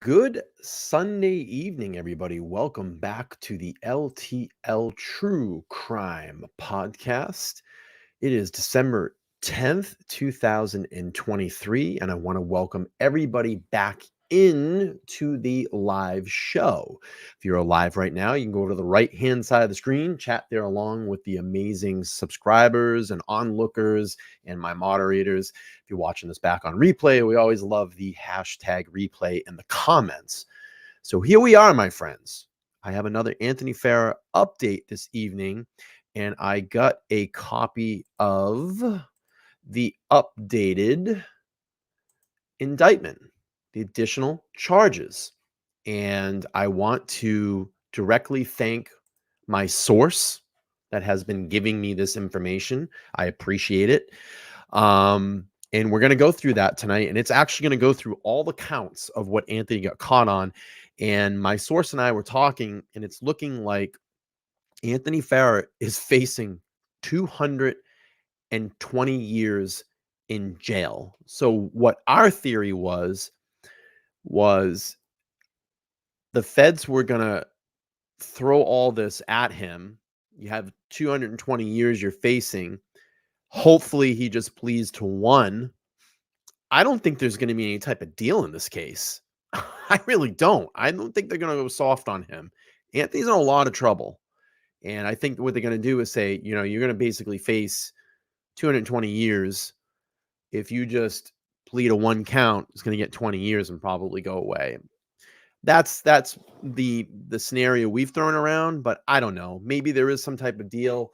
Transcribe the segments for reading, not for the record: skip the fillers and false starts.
Good Sunday evening, everybody. Welcome back to the LTL True Crime Podcast. It is December 10th, 2023, and I want to welcome everybody back into the live show. If you're alive right now, you can go to the right-hand side of the screen, chat there along with the amazing subscribers and onlookers and my moderators. If you're watching this back on replay, we always love the hashtag replay in the comments. So here we are, my friends. I have another Anthony Farah update this evening, and I got a copy of the updated indictment, the additional charges. And I want to directly thank my source that has been giving me this information. I appreciate it. And we're going to go through that tonight. And it's actually going to go through all the counts of what Anthony got caught on. And my source and I were talking, and it's looking like Anthony Farah is facing 220 years in jail. So what our theory was the feds were going to throw all this at him. You have 220 years you're facing. Hopefully he just pleads to one. I don't think there's going to be any type of deal in this case. I really don't. I don't think they're going to go soft on him. Anthony's in a lot of trouble. And I think what they're going to do is say, you're going to basically face 220 years. If you just plead a one count, it's going to get 20 years and probably go away. That's the scenario we've thrown around, but I don't know. Maybe there is some type of deal.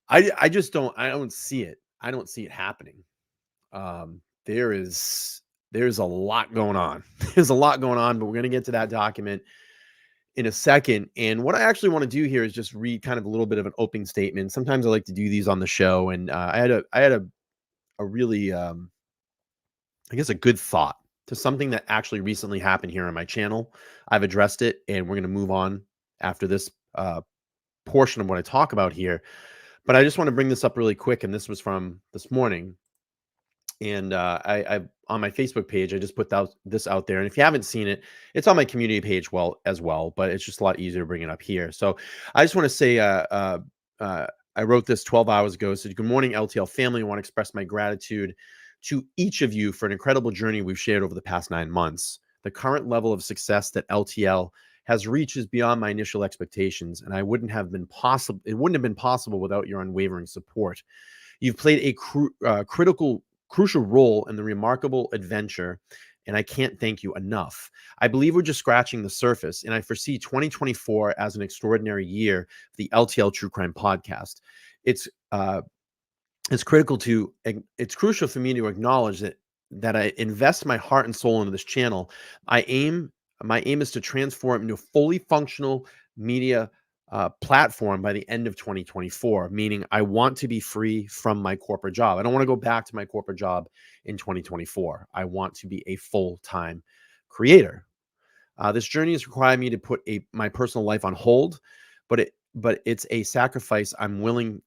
I just don't see it. I don't see it happening. There's a lot going on. There's a lot going on, but we're going to get to that document in a second. And what I actually want to do here is just read kind of a little bit of an opening statement. Sometimes I like to do these on the show, and I had a really I guess a good thought to something that actually recently happened here on my channel. I've addressed it, and we're going to move on after this portion of what I talk about here. But I just want to bring this up really quick, and this was from this morning. And I on my Facebook page, I just put this out there. And if you haven't seen it, it's on my community page as well, but it's just a lot easier to bring it up here. So I just want to say I wrote this 12 hours ago. So good morning, LTL family. I want to express my gratitude to each of you for an incredible journey we've shared over the past 9 months. The current level of success that LTL has reached is beyond my initial expectations, and it wouldn't have been possible without your unwavering support. You've played a crucial role in the remarkable adventure, and I can't thank you enough. I believe we're just scratching the surface, and I foresee 2024 as an extraordinary year for the LTL True Crime Podcast. It's crucial for me to acknowledge that I invest my heart and soul into this channel. My aim is to transform it into a fully functional media platform by the end of 2024, meaning I want to be free from my corporate job. I don't want to go back to my corporate job in 2024. I want to be a full-time creator. This journey has required me to put my personal life on hold, but it's a sacrifice I'm willing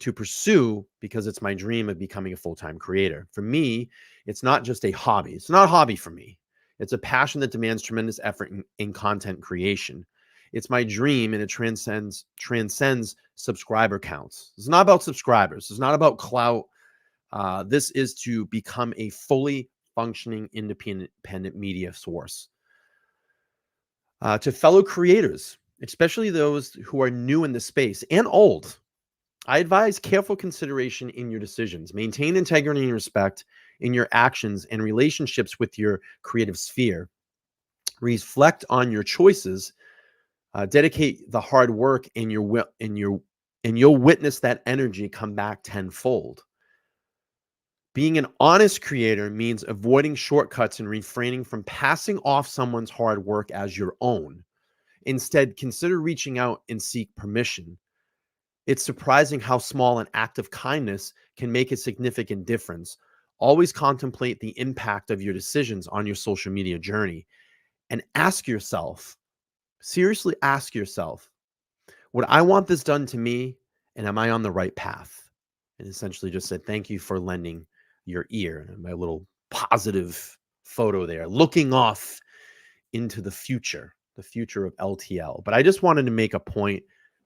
to pursue because it's my dream of becoming a full-time creator. For me, it's not just a hobby. It's not a hobby for me. It's a passion that demands tremendous effort in content creation. It's my dream, and it transcends subscriber counts. It's not about subscribers. It's not about clout. This is to become a fully functioning independent media source. To fellow creators, especially those who are new in the space and old, I advise careful consideration in your decisions. Maintain integrity and respect in your actions and relationships with your creative sphere. Reflect on your choices. Dedicate the hard work, and you'll witness that energy come back tenfold. Being an honest creator means avoiding shortcuts and refraining from passing off someone's hard work as your own. Instead, consider reaching out and seek permission. It's surprising how small an act of kindness can make a significant difference. Always contemplate the impact of your decisions on your social media journey, and seriously ask yourself, would I want this done to me, and am I on the right path? And essentially just said, thank you for lending your ear. And my little positive photo there, looking off into the future of LTL. But I just wanted to make a point,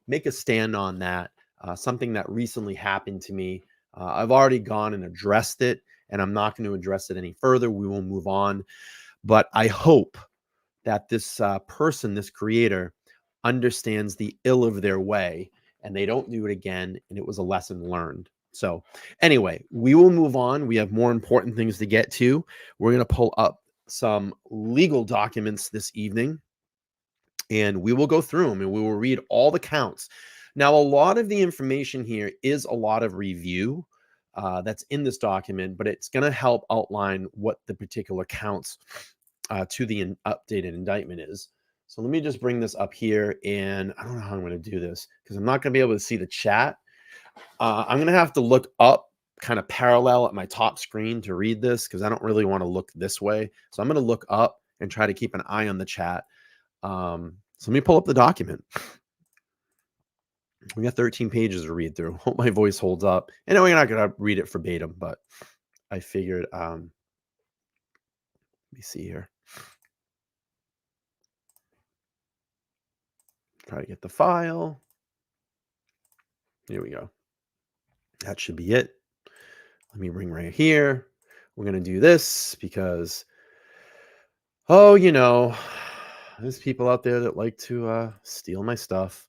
make a stand on that, something that recently happened to me. I've already gone and addressed it, and I'm not going to address it any further. We will move on. But I hope that this person, this creator, understands the ill of their way and they don't do it again. And it was a lesson learned. So, anyway, we will move on. We have more important things to get to. We're going to pull up some legal documents this evening and we will go through them and we will read all the counts. Now, a lot of the information here is a lot of review that's in this document, but it's going to help outline what the particular counts to the updated indictment is. So let me just bring this up here, and I don't know how I'm going to do this because I'm not going to be able to see the chat. I'm going to have to look up kind of parallel at my top screen to read this because I don't really want to look this way. So I'm going to look up and try to keep an eye on the chat. So let me pull up the document. We got 13 pages to read through. Hope my voice holds up. And we're not going to read it verbatim, but I figured, let me see here. Try to get the file. Here we go. That should be it. Let me bring right here. We're going to do this because, oh, there's people out there that like to steal my stuff.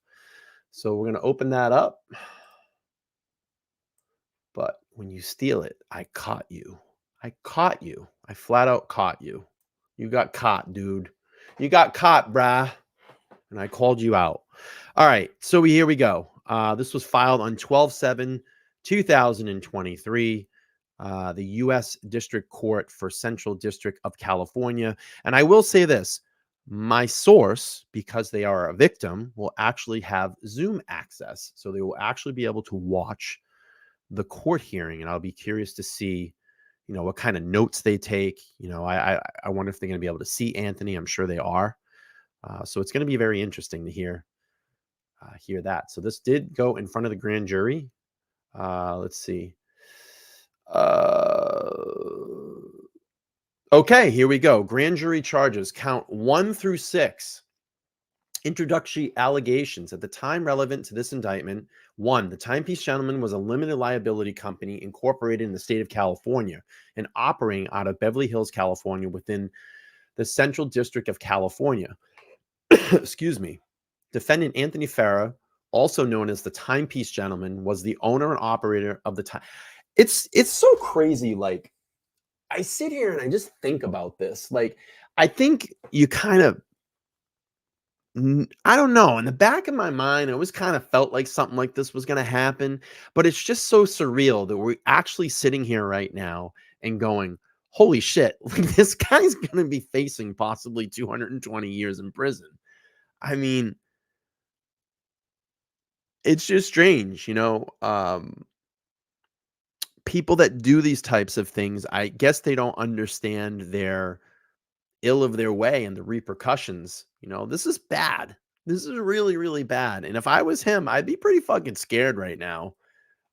So we're going to open that up. But when you steal it, I caught you. I caught you. I flat out caught you. You got caught, dude. You got caught, brah. And I called you out. All right. So here we go. This was filed on 12/7/2023. The U.S. District Court for Central District of California. And I will say this. My source, because they are a victim, will actually have Zoom access. So they will actually be able to watch the court hearing. And I'll be curious to see, what kind of notes they take. I wonder if they're going to be able to see Anthony. I'm sure they are. So it's going to be very interesting to hear that. So this did go in front of the grand jury. Let's see. Okay, here we go. Grand jury charges count 1 through 6. Introductory allegations at the time relevant to this indictment. 1, the Timepiece Gentleman was a limited liability company incorporated in the state of California and operating out of Beverly Hills, California, within the Central District of California. Excuse me. Defendant Anthony Farah, also known as the Timepiece Gentleman, was the owner and operator of the time. It's so crazy. Like, I sit here and I just think about this. Like, I think you kind of, I don't know. In the back of my mind, I always kind of felt like something like this was going to happen, but it's just so surreal that we're actually sitting here right now and going, holy shit, like this guy's going to be facing possibly 220 years in prison. I mean, it's just strange, people that do these types of things, I guess they don't understand their ill of their way and the repercussions. This is bad. This is really, really bad. And if I was him, I'd be pretty fucking scared right now.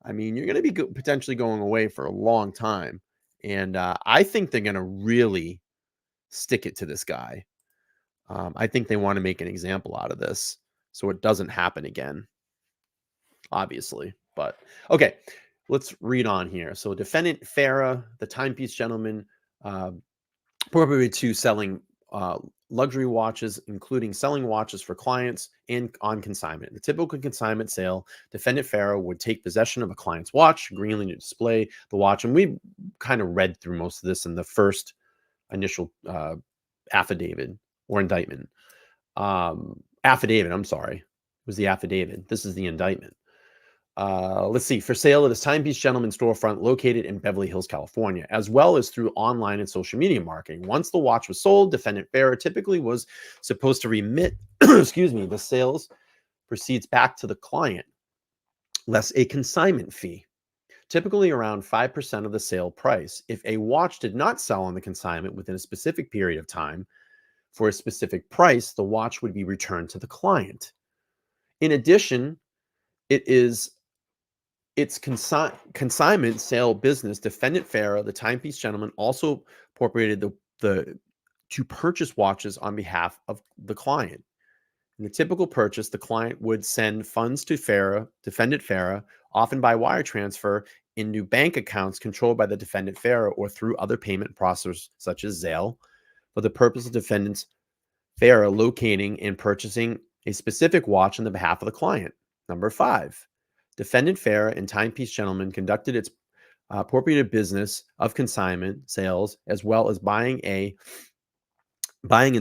I mean, you're going to be potentially going away for a long time. And I think they're going to really stick it to this guy. I think they want to make an example out of this so it doesn't happen again, obviously. But okay, let's read on here. So defendant Farah, the Timepiece Gentleman, appropriated to selling luxury watches, including selling watches for clients and on consignment. The typical consignment sale, defendant Farah would take possession of a client's watch, agreeing to display the watch. And we kind of read through most of this in the first initial affidavit or indictment. Affidavit, I'm sorry. It was the affidavit. This is the indictment. Let's see, for sale at his Timepiece Gentleman storefront located in Beverly Hills, California, as well as through online and social media marketing. Once the watch was sold, defendant Farah typically was supposed to remit, the sales proceeds back to the client, less a consignment fee, typically around 5% of the sale price. If a watch did not sell on the consignment within a specific period of time for a specific price, the watch would be returned to the client. In addition, its consignment sale business, defendant Farah, the Timepiece Gentleman, also incorporated the to purchase watches on behalf of the client. In the typical purchase, the client would send funds to defendant Farah, often by wire transfer into bank accounts controlled by the defendant Farah or through other payment processors such as Zelle, for the purpose of defendants Farah locating and purchasing a specific watch on the behalf of the client. Number 5, defendant Farah and Timepiece Gentleman conducted its appropriate business of consignment sales as well as buying and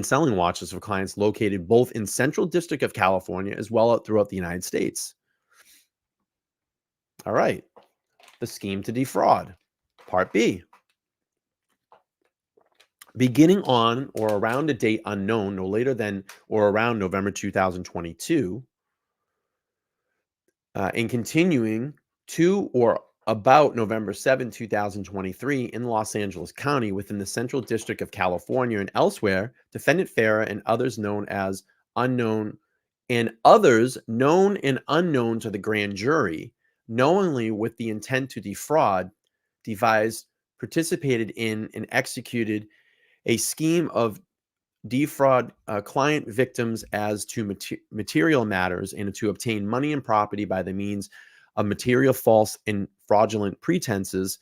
selling watches for clients located both in Central District of California as well as throughout the United States. All right. The scheme to defraud. Part B. Beginning on or around a date unknown, no later than or around November 2022, and continuing to or about November 7, 2023 in Los Angeles County within the Central District of California and elsewhere, defendant Farah and others known and unknown to the grand jury, knowingly with the intent to defraud, devised, participated in, and executed a scheme of defraud client victims as to material matters and to obtain money and property by the means of material false and fraudulent pretenses,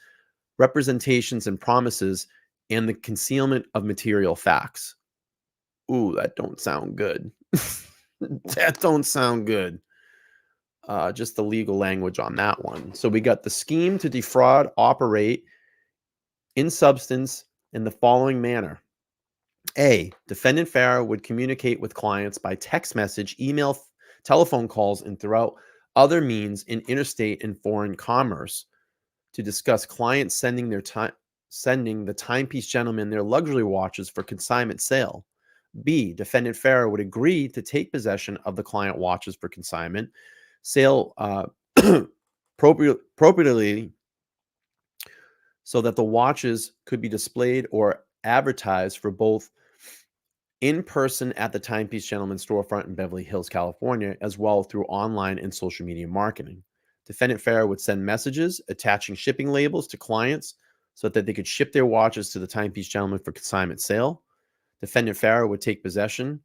representations and promises, and the concealment of material facts. Ooh, that don't sound good. That don't sound good. Just the legal language on that one. So we got the scheme to defraud operate in substance in the following manner. A, defendant Farah would communicate with clients by text message, email, telephone calls, and throughout other means in interstate and foreign commerce to discuss clients sending the Timepiece Gentleman their luxury watches for consignment sale. B, defendant Farah would agree to take possession of the client watches for consignment sale appropriately so that the watches could be displayed or advertised for both in person at the Timepiece Gentleman storefront in Beverly Hills, California, as well through online and social media marketing. Defendant Farah would send messages attaching shipping labels to clients so that they could ship their watches to the Timepiece Gentleman for consignment sale. Defendant Farah would take possession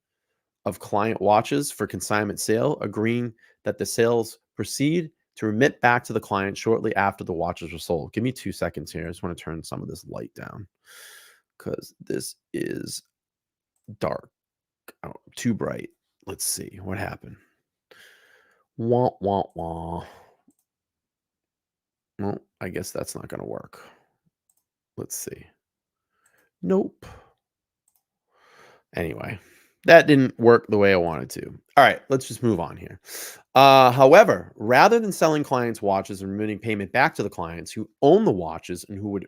of client watches for consignment sale, agreeing that the sales proceed to remit back to the client shortly after the watches were sold. Give me 2 seconds here. I just want to turn some of this light down because this is dark. Oh, too bright. Let's see what happened. Wah, wah, wah. Well, I guess that's not going to work. Let's see. Nope. Anyway, that didn't work the way I wanted to. All right, let's just move on here. However, rather than selling clients watches and remitting payment back to the clients who own the watches and who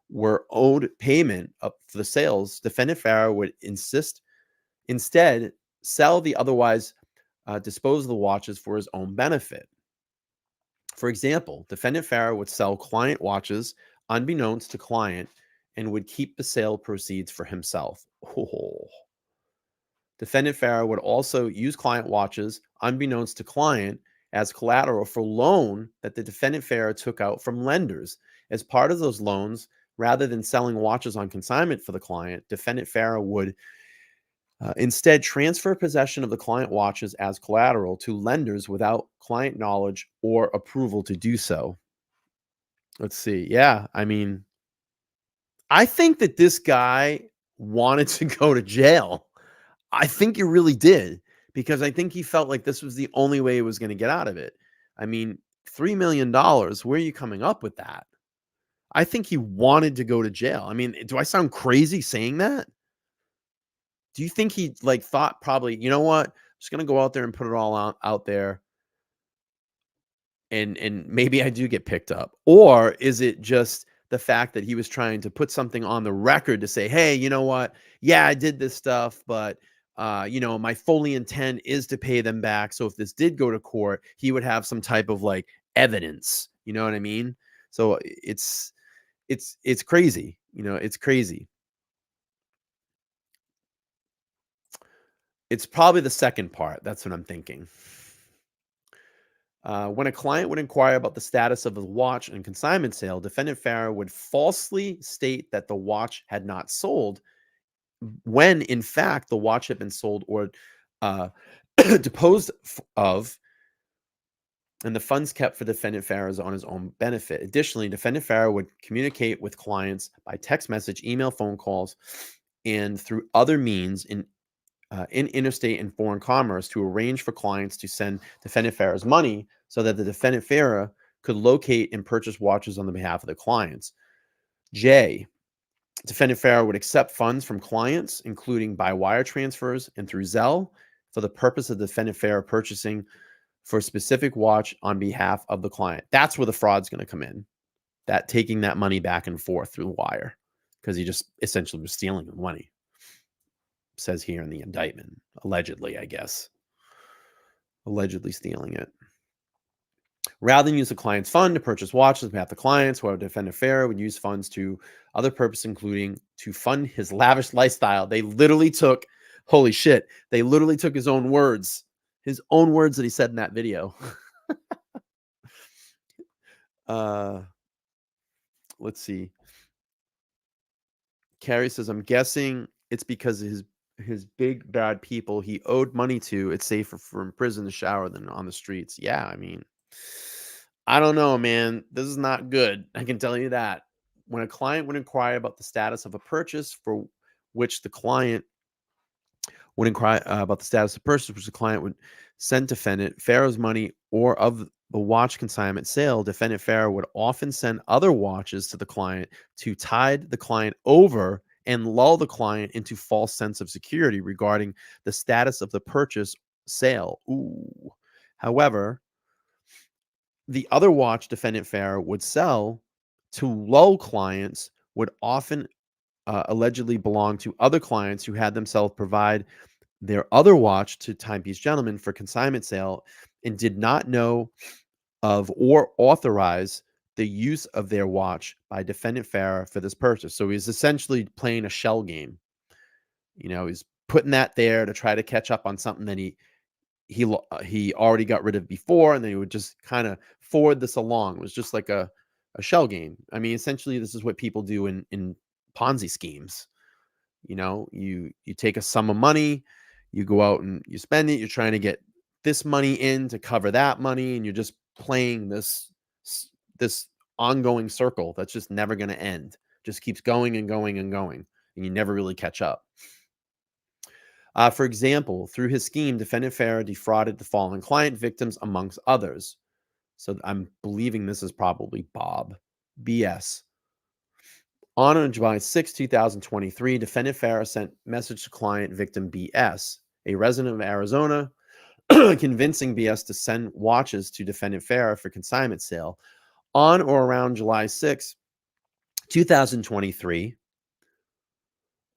were owed payment up for the sales, defendant Farah would instead sell the otherwise dispose of the watches for his own benefit. For example, defendant Farah would sell client watches unbeknownst to client and would keep the sale proceeds for himself. Oh. Defendant Farah would also use client watches unbeknownst to client as collateral for loan that the defendant Farah took out from lenders. As part of those loans, rather than selling watches on consignment for the client, defendant Farah would instead transfer possession of the client watches as collateral to lenders without client knowledge or approval to do so. Let's see. Yeah, I mean, I think that this guy wanted to go to jail. I think he really did, because I think he felt like this was the only way he was going to get out of it. I mean, $3 million, where are you coming up with that? I think he wanted to go to jail. I mean, do I sound crazy saying that? Do you think he thought probably, you know what? I'm just going to go out there and put it all out there, and maybe I do get picked up? Or is it just the fact that he was trying to put something on the record to say, hey, you know what? Yeah, I did this stuff, but my fully intent is to pay them back. So if this did go to court, he would have some type of evidence. You know what I mean? So it's crazy. It's crazy. It's probably the second part. That's what I'm thinking. When a client would inquire about the status of the watch and consignment sale, defendant Farah would falsely state that the watch had not sold when in fact the watch had been sold or uh, deposed of, and the funds kept for defendant Farah on his own benefit. Additionally, defendant Farah would communicate with clients by text message, email, phone calls, and through other means in interstate and foreign commerce to arrange for clients to send defendant Farah's money so that the defendant Farah could locate and purchase watches on the behalf of the clients. J. Defendant Farah would accept funds from clients, including by wire transfers and through Zelle, for the purpose of defendant Farah purchasing for a specific watch on behalf of the client. That's where the fraud's going to come in. That taking that money back and forth through the wire, because he just essentially was stealing the money. Says here in the indictment, allegedly, I guess. Allegedly stealing it. Rather than use the client's fund to purchase watches on behalf of the clients, whoever defendant Farah would use funds to other purposes, including to fund his lavish lifestyle. They literally took, holy shit, they literally took his own words that he said in that video. Let's see. Carrie says, I'm guessing it's because of his big bad people he owed money to. It's safer for in prison to shower than on the streets. Yeah, I mean, I don't know, man. This is not good. I can tell you that. When a client would inquire about the status of a purchase for which the client would inquire about the status of purchase, which the client would send defendant Farah's money or of the watch consignment sale, defendant Farah would often send other watches to the client to tide the client over and lull the client into false sense of security regarding the status of the purchase sale. Ooh. However, the other watch defendant Farah would sell to lull clients would often allegedly belong to other clients who had themselves provide their other watch to timepiece gentlemen for consignment sale and did not know of or authorize the use of their watch by defendant Farah for this purchase. So he's essentially playing a shell game. You know, he's putting that there to try to catch up on something that he already got rid of before, and then he would just kind of forward this along. It was just like a shell game. I mean, essentially, this is what people do in Ponzi schemes. You know, you take a sum of money, you go out and you spend it. You're trying to get this money in to cover that money, and you're just playing this ongoing circle that's just never going to end. Just keeps going and going and going, and you never really catch up. For example, through his scheme, defendant Farah defrauded the following client victims, amongst others. So I'm believing this is probably Bob. BS. On July 6, 2023, defendant Farah sent message to client victim BS, a resident of Arizona, convincing BS to send watches to defendant Farah for consignment sale. On or around July 6, 2023,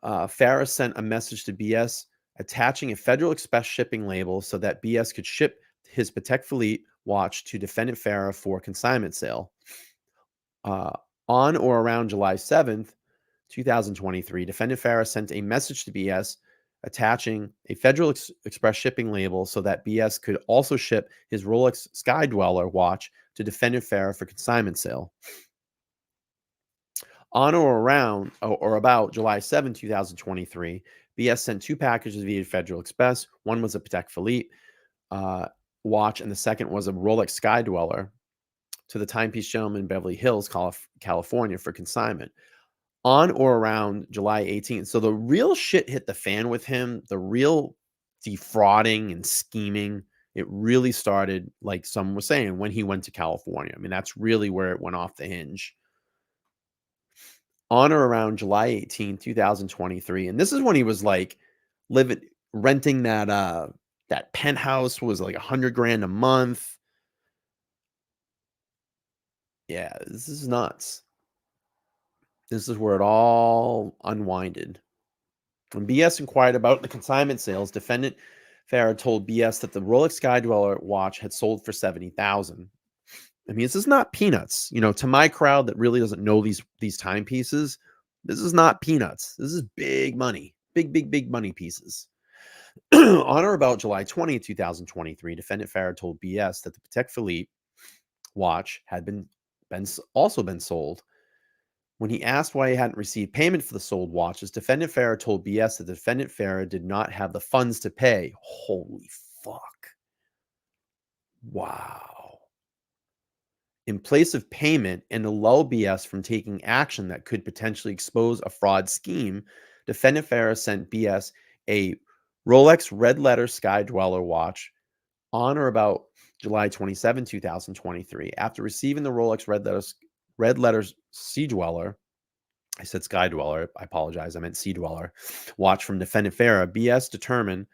Farah sent a message to BS attaching a Federal Express shipping label so that BS could ship his Patek Philippe watch to defendant Farah for consignment sale. On or around July 7th, 2023, defendant Farah sent a message to BS attaching a Federal Express shipping label so that BS could also ship his Rolex Sky Dweller watch to defendant Farah for consignment sale. On or around or about July 7, 2023, BS sent two packages via Federal Express. One was a Patek Philippe watch, and the second was a Rolex Sky Dweller to the timepiece gentleman in Beverly Hills, California for consignment. On or around July 18th. So the real shit hit the fan with him. The real defrauding and scheming, it really started, like someone was saying, when he went to California. I mean, that's really where it went off the hinge. On or around July 18th, 2023. And this is when he was like renting that penthouse was like $100,000 a month. Yeah, this is nuts. This is where it all unwinded. When BS inquired about the consignment sales, defendant Farah told BS that the Rolex Sky Dweller watch had sold for $70,000. I mean, this is not peanuts. You know, to my crowd that really doesn't know these timepieces, this is not peanuts. This is big money, big money pieces. On or about July 20th, 2023, defendant Farah told BS that the Patek Philippe watch had also been sold. When he asked why he hadn't received payment for the sold watches, defendant Farah told BS that defendant Farah did not have the funds to pay. Holy fuck. Wow. In place of payment and to lull BS from taking action that could potentially expose a fraud scheme, defendant Farah sent BS a Rolex Red Letter Sky Dweller watch on or about July 27, 2023. After receiving the Rolex Red Letters Sea Dweller, I said Sky Dweller, I apologize, I meant Sea Dweller, watch from defendant Farah, BS determined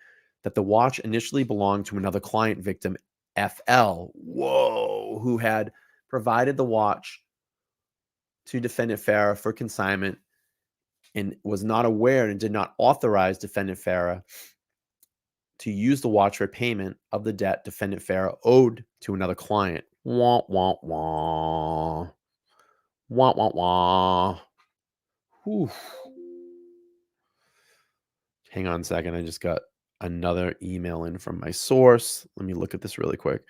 that the watch initially belonged to another client victim, FL, who had provided the watch to defendant Farah for consignment and was not aware and did not authorize defendant Farah to use the watch for payment of the debt defendant Farah owed to another client. Wah, wah, wah. Wah, wah, wah. Whew. Hang on a second. I just got another email in from my source. Let me look at this really quick.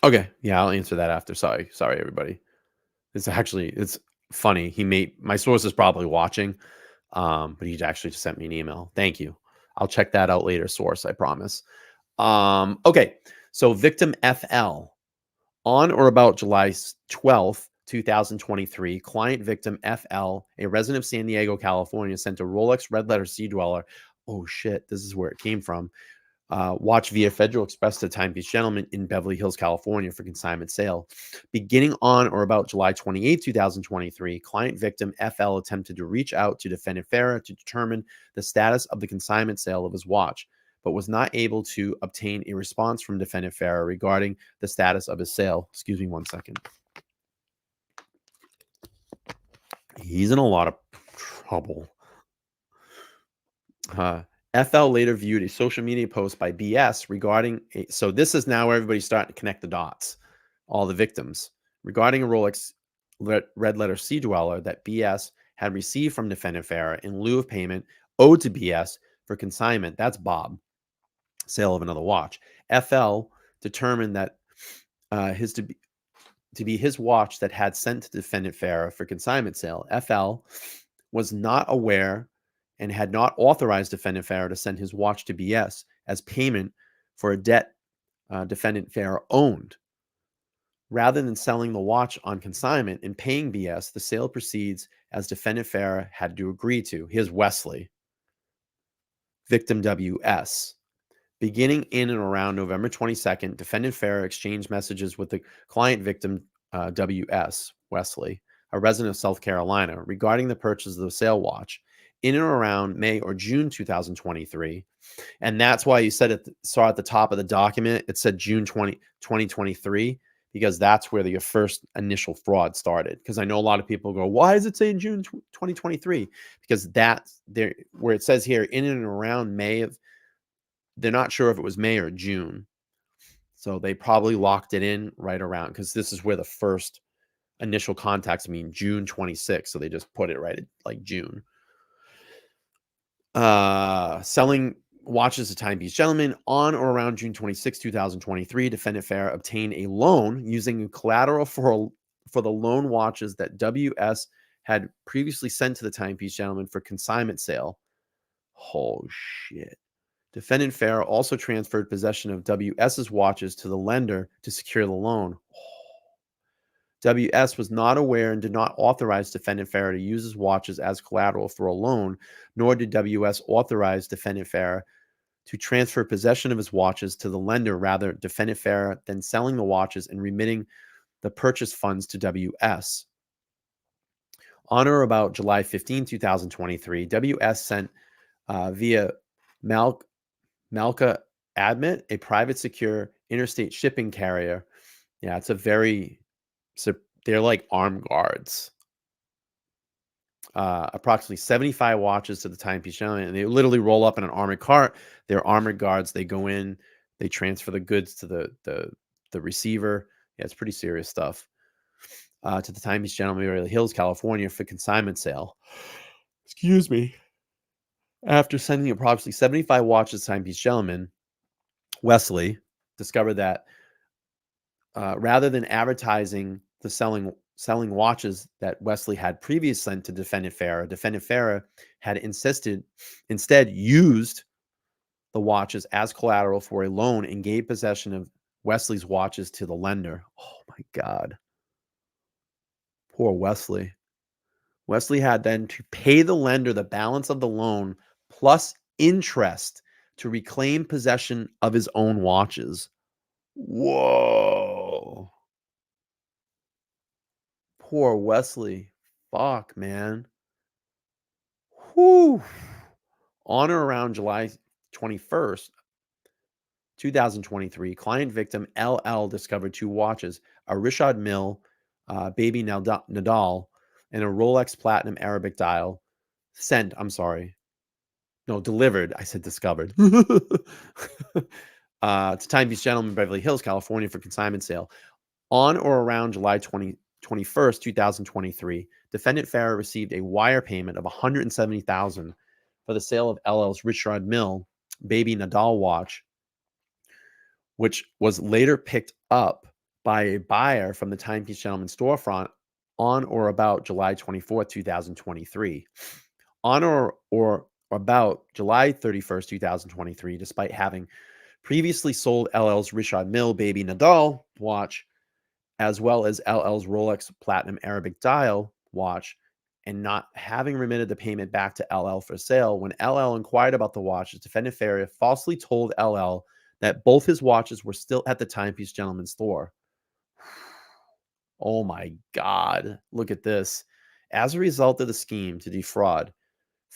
Okay. Yeah, I'll answer that after. Sorry, everybody. It's funny. My source is probably watching, but he actually just sent me an email. Thank you. I'll check that out later, source, I promise. Okay. So victim FL, on or about July 12th, 2023, client victim FL, a resident of San Diego, California, sent a Rolex Red Letter Sea Dweller. Oh shit, this is where it came from. Watch via Federal Express to Timepiece Gentleman in Beverly Hills, California for consignment sale. Beginning on or about July 28, 2023, client victim FL attempted to reach out to defendant Farah to determine the status of the consignment sale of his watch, but was not able to obtain a response from defendant Farah regarding the status of his sale. Excuse me one second. He's in a lot of trouble. FL later viewed a social media post by BS regarding so this is now everybody's starting to connect the dots, all the victims, regarding a Rolex Red Letter Sea Dweller that BS had received from defendant Farah in lieu of payment owed to BS for consignment. That's Bob. Sale of another watch. FL determined that his to be his watch that had sent to defendant Farah for consignment sale. FL was not aware and had not authorized defendant Farah to send his watch to BS as payment for a debt defendant Farah owned. Rather than selling the watch on consignment and paying BS, the sale proceeds as defendant Farah had to agree to. Here's Wesley. Victim WS. Beginning in and around November 22nd, defendant Farah exchanged messages with the client victim WS, Wesley, a resident of South Carolina, regarding the purchase of the sale watch in and around May or June 2023. And that's why you saw at the top of the document, it said June 2023, because that's where the first initial fraud started. Because I know a lot of people go, why does it say in June 2023? Because that's there where it says here in and around May of, they're not sure if it was May or June. So they probably locked it in right around, because this is where the first initial contacts mean June 26th. So they just put it right at like June. Selling watches to Timepiece Gentleman on or around June 26, 2023, defendant Farah obtained a loan using collateral for the loan watches that WS had previously sent to the Timepiece Gentleman for consignment sale. Oh shit. Defendant Farah also transferred possession of WS's watches to the lender to secure the loan. WS was not aware and did not authorize defendant Farah to use his watches as collateral for a loan, nor did WS authorize defendant Farah to transfer possession of his watches to the lender. Rather, defendant Farah then selling the watches and remitting the purchase funds to WS. On or about July 15, 2023, WS sent via Malka Admit, a private secure interstate shipping carrier. Yeah, so they're like armed guards. Approximately 75 watches to the Timepiece Gentleman, and they literally roll up in an armored cart. They're armored guards. They go in, they transfer the goods to the receiver. Yeah, it's pretty serious stuff. to the Timepiece Gentleman, Beverly Hills, California, for consignment sale. Excuse me. After sending approximately 75 watches to Timepiece Gentleman, Wesley discovered that rather than advertising the selling watches that Wesley had previously sent to Defendant Farah had instead used the watches as collateral for a loan and gave possession of Wesley's watches to the lender. Oh my God. Poor Wesley. Wesley had then to pay the lender the balance of the loan plus interest to reclaim possession of his own watches. Whoa. Poor Wesley. Fuck, man. Whew. On or around July 21st, 2023, client victim LL discovered two watches, a Richard Mille Baby Nadal, and a Rolex Platinum Arabic dial. Delivered. I said discovered. To Timepiece Gentleman, Beverly Hills, California, for consignment sale. On or around July 21st, 2023, defendant Farah received a wire payment of $170,000 for the sale of LL's Richard Mille Baby Nadal watch, which was later picked up by a buyer from the Timepiece Gentleman storefront on or about July 24th, 2023. On or about July 31st, 2023, despite having previously sold LL's Richard Mille Baby Nadal watch, as well as LL's Rolex Platinum Arabic dial watch, and not having remitted the payment back to LL for sale, when LL inquired about the watches, defendant Faria falsely told LL that both his watches were still at the Timepiece Gentleman store. Oh my God. Look at this. As a result of the scheme to defraud,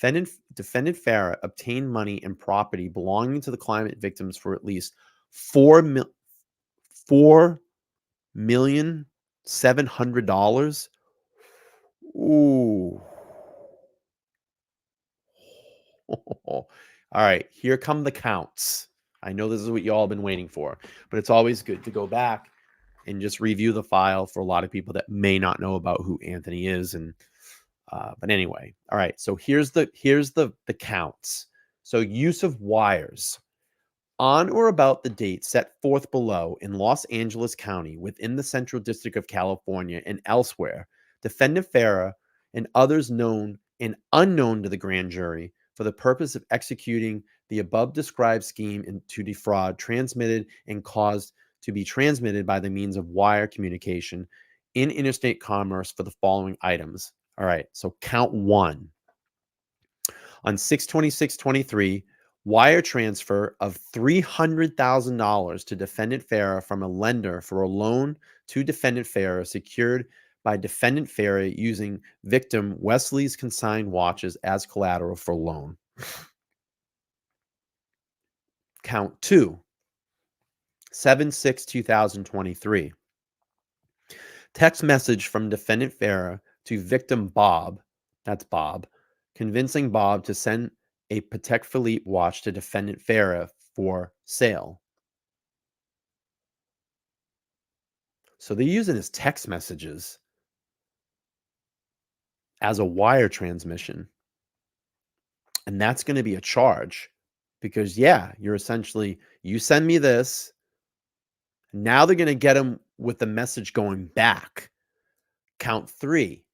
defendant Farah obtained money and property belonging to the climate victims for at least $4,700,000. Ooh. All right, here come the counts. I know this is what y'all have been waiting for, but it's always good to go back and just review the file for a lot of people that may not know about who Anthony is. And but anyway, all right. So here's the counts. So use of wires. On or about the date set forth below in Los Angeles County within the Central District of California and elsewhere, defendant Farah and others known and unknown to the grand jury for the purpose of executing the above described scheme to defraud transmitted and caused to be transmitted by the means of wire communication in interstate commerce for the following items. All right, so count one. On 6/26/23, wire transfer of $300,000 to defendant Farah from a lender for a loan to defendant Farah secured by defendant Farah using victim Wesley's consigned watches as collateral for loan. Count two, 7/6/2023. Text message from defendant Farah to victim Bob, that's Bob, convincing Bob to send a Patek Philippe watch to defendant Farah for sale. So they're using his text messages as a wire transmission. And that's going to be a charge because, yeah, you're essentially, you send me this. Now they're going to get him with the message going back. Count three,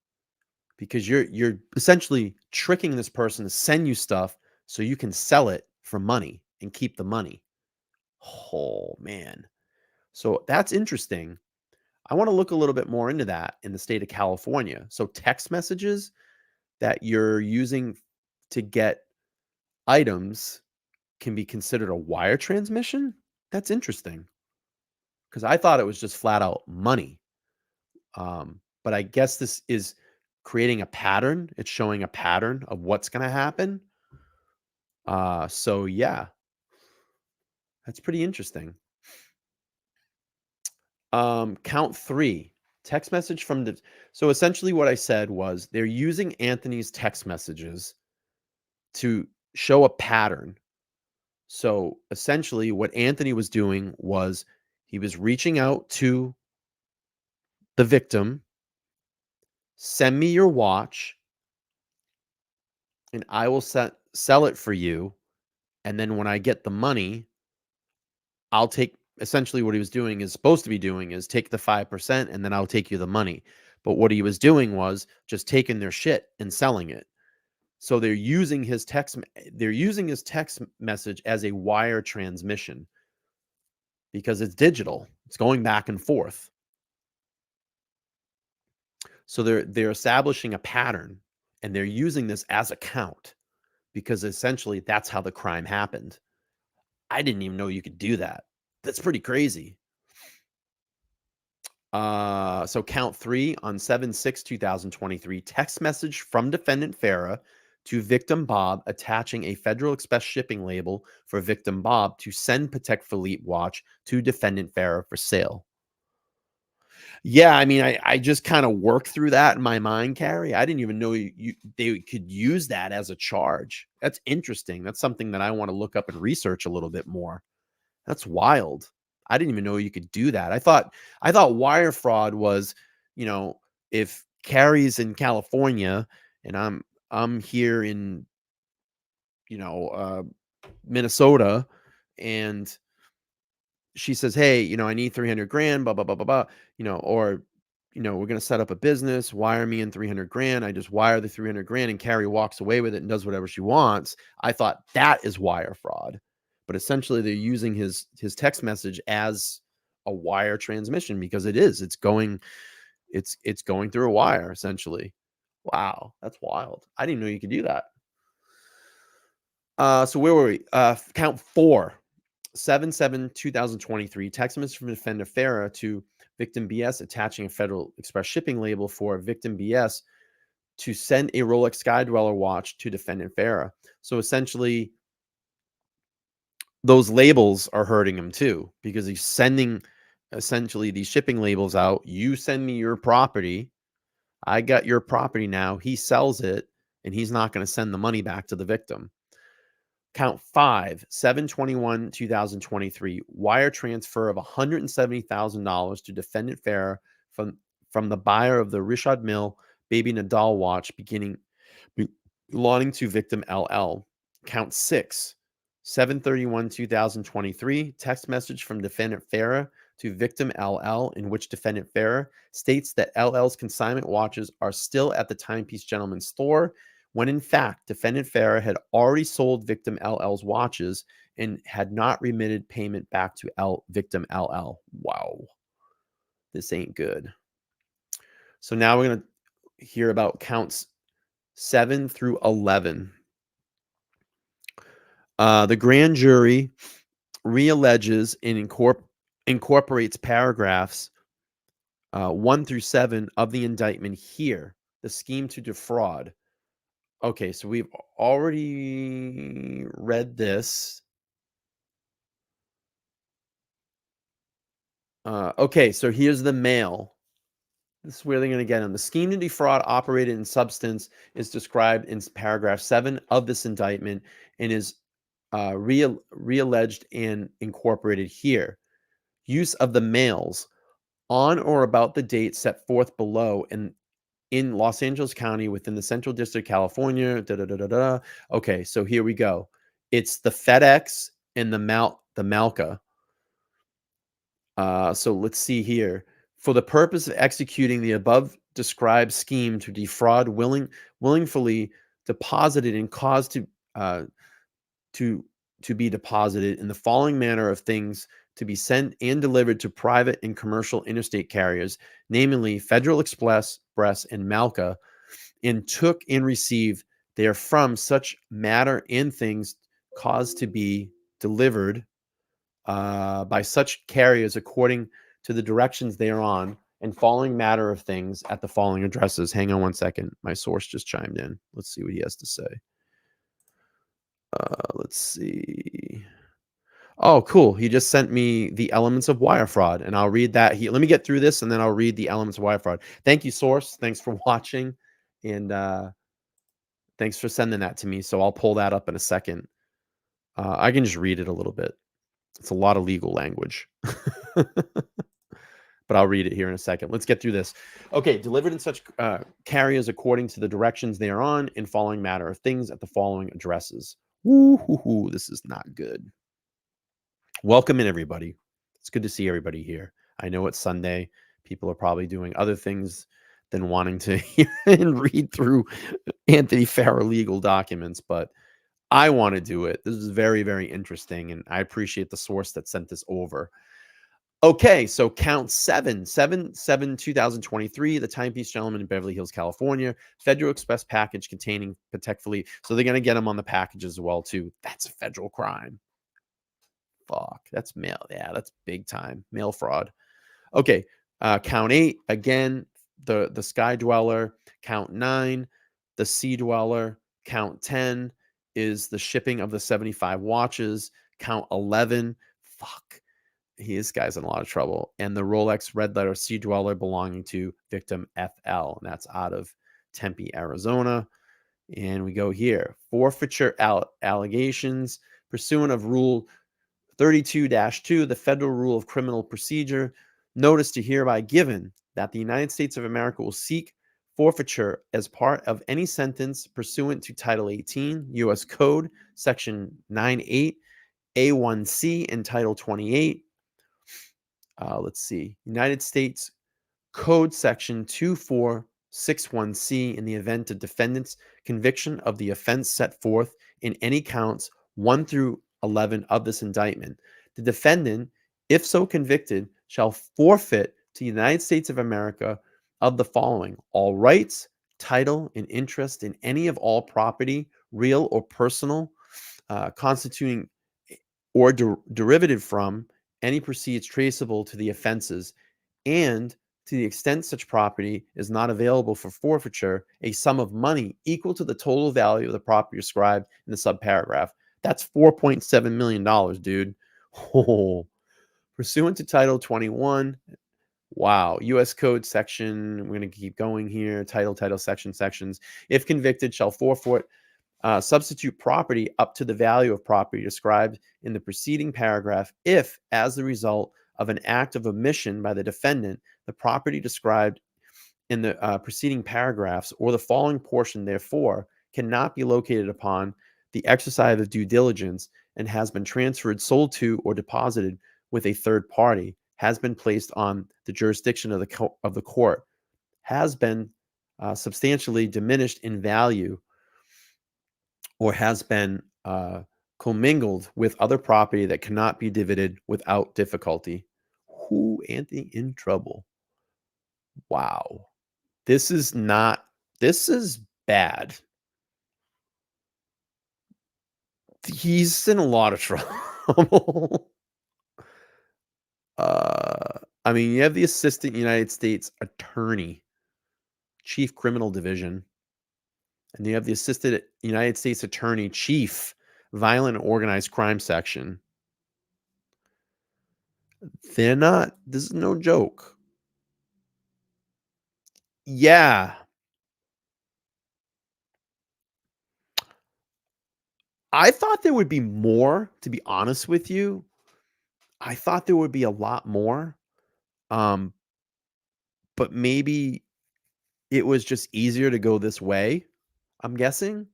because you're essentially tricking this person to send you stuff so you can sell it for money and keep the money. Oh, man. So that's interesting. I want to look a little bit more into that in the state of California. So text messages that you're using to get items can be considered a wire transmission? That's interesting because I thought it was just flat out money. But I guess this is creating a pattern. It's showing a pattern of what's going to happen. So yeah, that's pretty interesting. Count three, text message from the. So essentially, what I said was they're using Anthony's text messages to show a pattern. So essentially, what Anthony was doing was he was reaching out to the victim Send me your watch and I will sell it for you. And then when I get the money, I'll take essentially what he was doing is supposed to be doing is take the 5% and then I'll take you the money. But what he was doing was just taking their shit and selling it. So they're using his text message as a wire transmission because it's digital. It's going back and forth. So they're establishing a pattern and they're using this as a count because essentially that's how the crime happened. I didn't even know you could do that. That's pretty crazy. So count 3 on 7/6/2023, text message from defendant Farah to victim Bob attaching a Federal Express shipping label for victim Bob to send Patek Philippe watch to defendant Farah for sale. Yeah, I mean, I just kind of worked through that in my mind, Carrie. I didn't even know they could use that as a charge. That's interesting. That's something that I want to look up and research a little bit more. That's wild. I didn't even know you could do that. I thought wire fraud was, if Carrie's in California and I'm here in, you know, uh, Minnesota, and she says, "Hey, I need 300 grand, blah, blah, blah, blah, blah, or, we're going to set up a business, wire me in 300 grand. I just wire the 300 grand and Carrie walks away with it and does whatever she wants." I thought that is wire fraud, but essentially they're using his text message as a wire transmission because it's going through a wire essentially. Wow. That's wild. I didn't know you could do that. So where were we? Count 4. 7/7/2023, text message from defendant Farah to victim BS attaching a Federal Express shipping label for victim BS to send a Rolex Sky Dweller watch to defendant Farah. So essentially, those labels are hurting him too because he's sending essentially these shipping labels out. You send me your property. I got your property now. He sells it and he's not going to send the money back to the victim. Count 5, 7/21/2023, wire transfer of $170,000 to defendant Farah from the buyer of the Richard Mille Baby Nadal watch belonging to victim LL. Count 6, 7/31/2023, text message from defendant Farah to victim LL in which defendant Farah states that LL's consignment watches are still at the Timepiece Gentleman's store, when in fact, defendant Farah had already sold victim LL's watches and had not remitted payment back to victim LL. Wow, this ain't good. So now we're going to hear about counts 7 through 11. The grand jury realleges and incorporates paragraphs 1 through 7 of the indictment here, the scheme to defraud. Okay, so we've already read this. Okay, so here's the mail. This is where they're going to get him. The scheme to defraud operated in substance is described in paragraph 7 of this indictment and is realleged and incorporated here. Use of the mails on or about the date set forth below in Los Angeles County within the Central District, California. Da, da, da, da, da. Okay, so here we go. It's the FedEx and the Malca. So let's see here. For the purpose of executing the above described scheme to defraud willingly deposited and caused to be deposited in the following manner of things to be sent and delivered to private and commercial interstate carriers, namely Federal Express and Malca, and took and received therefrom such matter and things caused to be delivered by such carriers according to the directions they are on and following matter of things at the following addresses. Hang on one second. My source just chimed in. Let's see what he has to say. Let's see. Oh, cool. He just sent me the elements of wire fraud, and I'll read that. Let me get through this, and then I'll read the elements of wire fraud. Thank you, source. Thanks for watching, and thanks for sending that to me. So I'll pull that up in a second. I can just read it a little bit. It's a lot of legal language. but I'll read it here in a second. Let's get through this. Okay, delivered in such carriers according to the directions they are on in following matter of things at the following addresses. Woo-hoo-hoo, this is not good. Welcome in, everybody. It's good to see everybody here. I know it's Sunday. People are probably doing other things than wanting to hear and read through Anthony Farrar legal documents, but I want to do it. This is very, very interesting, and I appreciate the source that sent this over. Okay, so count 7/7/2023, the timepiece gentleman in Beverly Hills, California, Federal Express package containing Patek Philippe. So they're going to get him on the package as well, too. That's a federal crime. Fuck, that's mail. Yeah, that's big time. Mail fraud. Okay, count 8, again, the Sky Dweller. Count 9, the Sea Dweller. Count 10 is the shipping of the 75 watches. Count 11, fuck, this guy's in a lot of trouble. And the Rolex red letter Sea Dweller belonging to victim FL, and that's out of Tempe, Arizona. And we go here. Forfeiture allegations pursuant of Rule 32-2, the Federal Rule of Criminal Procedure. Notice to hereby given that the United States of America will seek forfeiture as part of any sentence pursuant to Title 18, U.S. Code, Section 98, A1C, and Title 28. Let's see. United States Code Section 2461C in the event of defendant's conviction of the offense set forth in any counts 1 through 11 of this indictment. The defendant, if so convicted, shall forfeit to the United States of America of the following: all rights, title, and interest in any of all property, real or personal, constituting or derivative from any proceeds traceable to the offenses, and to the extent such property is not available for forfeiture, a sum of money equal to the total value of the property described in the subparagraph. That's $4.7 million, dude. Oh. Pursuant to Title 21, wow, U.S. Code section, we're going to keep going here, title, sections. If convicted, shall forfeit substitute property up to the value of property described in the preceding paragraph if, as the result of an act of omission by the defendant, the property described in the preceding paragraphs or the following portion therefore cannot be located upon the exercise of due diligence and has been transferred, sold to, or deposited with a third party, has been placed on the jurisdiction of the court, has been substantially diminished in value, or has been commingled with other property that cannot be divided without difficulty. Who, Anthony, in trouble? Wow. This is bad. He's in a lot of trouble. I mean, you have the Assistant United States Attorney, Chief Criminal Division, and you have the Assistant United States Attorney, Chief Violent and Organized Crime Section. This is no joke. Yeah. I thought there would be more, to be honest with you. I thought there would be a lot more. But maybe it was just easier to go this way, I'm guessing.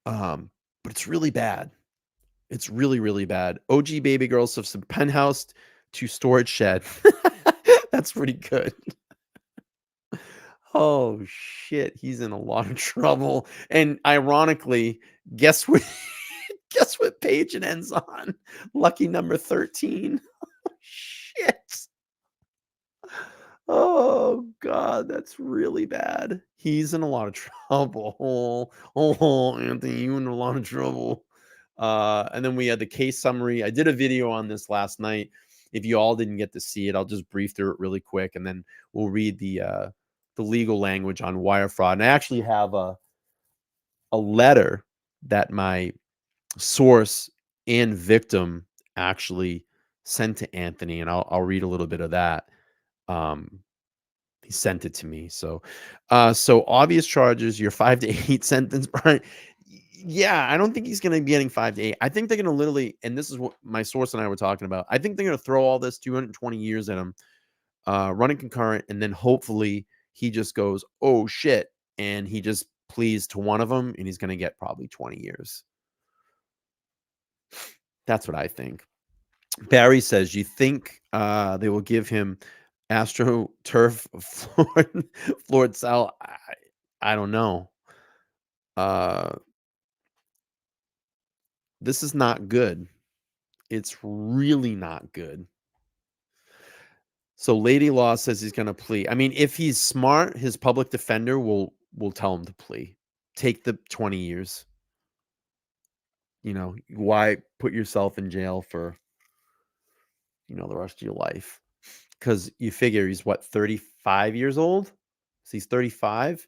But it's really bad. It's really, really bad. OG baby girls of some penthouse to storage shed. That's pretty good. Oh shit, he's in a lot of trouble. And ironically, guess what guess what page it ends on? Lucky number 13. Shit. Oh god, that's really bad. He's in a lot of trouble. Oh, Anthony, you in a lot of trouble. And then we had the case summary. I did a video on this last night. If you all didn't get to see it, I'll just brief through it really quick, and then we'll read the legal language on wire fraud. And I actually have a letter that my source and victim actually sent to Anthony, and I'll read a little bit of that. He sent it to me. So obvious charges, your 5 to 8 sentence, Brian. Yeah, I don't think he's gonna be getting 5 to 8. I think they're gonna literally, and this is what my source and I were talking about. I think they're gonna throw all this 220 years at him, running concurrent, and then hopefully he just goes, "Oh shit," and he just pleads to one of them, and he's gonna get probably 20 years. That's what I think. Barry says, "You think they will give him AstroTurf floored cell?" I don't know. Uh, this is not good. It's really not good. So Lady Law says he's gonna plea. I mean, if he's smart, his public defender will tell him to plea. Take the 20 years. Why put yourself in jail for, the rest of your life? Because you figure he's what, 35 years old? So he's 35.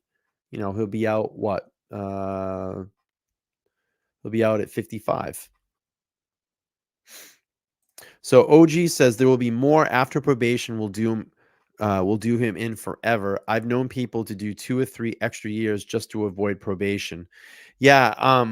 He'll be out what? He'll be out at 55. So OG says there will be more after probation will do him in forever. I've known people to do 2 or 3 extra years just to avoid probation. Yeah,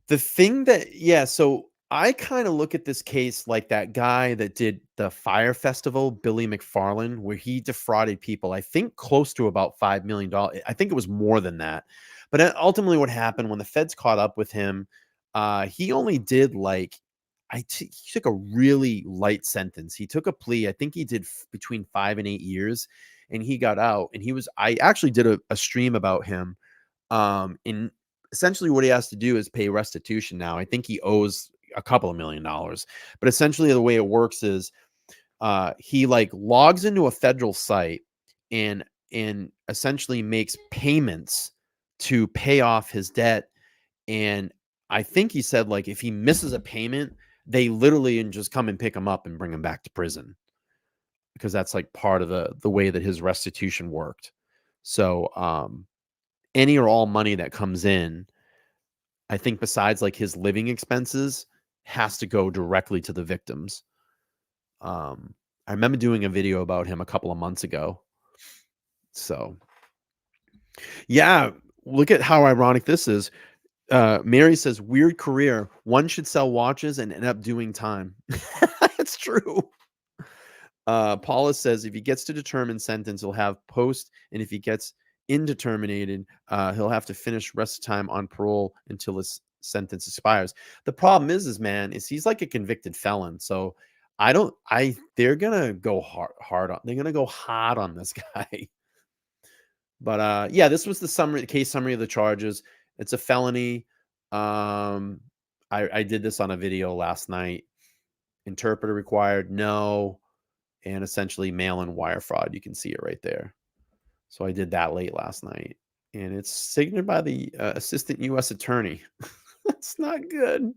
the thing that yeah, so I kinda look at this case like that guy that did the Fire Festival, Billy McFarland, where he defrauded people, I think close to about $5 million. I think it was more than that. But, ultimately what happened when the feds caught up with him, he only did, like he took a really light sentence. He took a plea, I think he did between 5 and 8 years, and he got out, and I actually did a stream about him, and essentially what he has to do is pay restitution now. I think he owes a couple of $1 million. But essentially the way it works is he like logs into a federal site and essentially makes payments to pay off his debt. And I think he said like if he misses a payment, they literally and just come and pick him up and bring him back to prison because that's like part of the way that his restitution worked. So any or all money that comes in, I think besides like his living expenses, has to go directly to the victims. I remember doing a video about him a couple of months ago. So, yeah, look at how ironic this is. Mary says, weird career. One should sell watches and end up doing time. It's true. Paula says if he gets to determined sentence, he'll have post, and if he gets indeterminated, he'll have to finish rest of time on parole until his sentence expires. The problem is man, is he's like a convicted felon. So they're gonna go they're gonna go hard on this guy. But yeah, this was the case summary of the charges. It's a felony. I did this on a video last night. Interpreter required, no, and essentially mail-in wire fraud. You can see it right there. So I did that late last night, and it's signed by the assistant U.S. attorney. That's not good.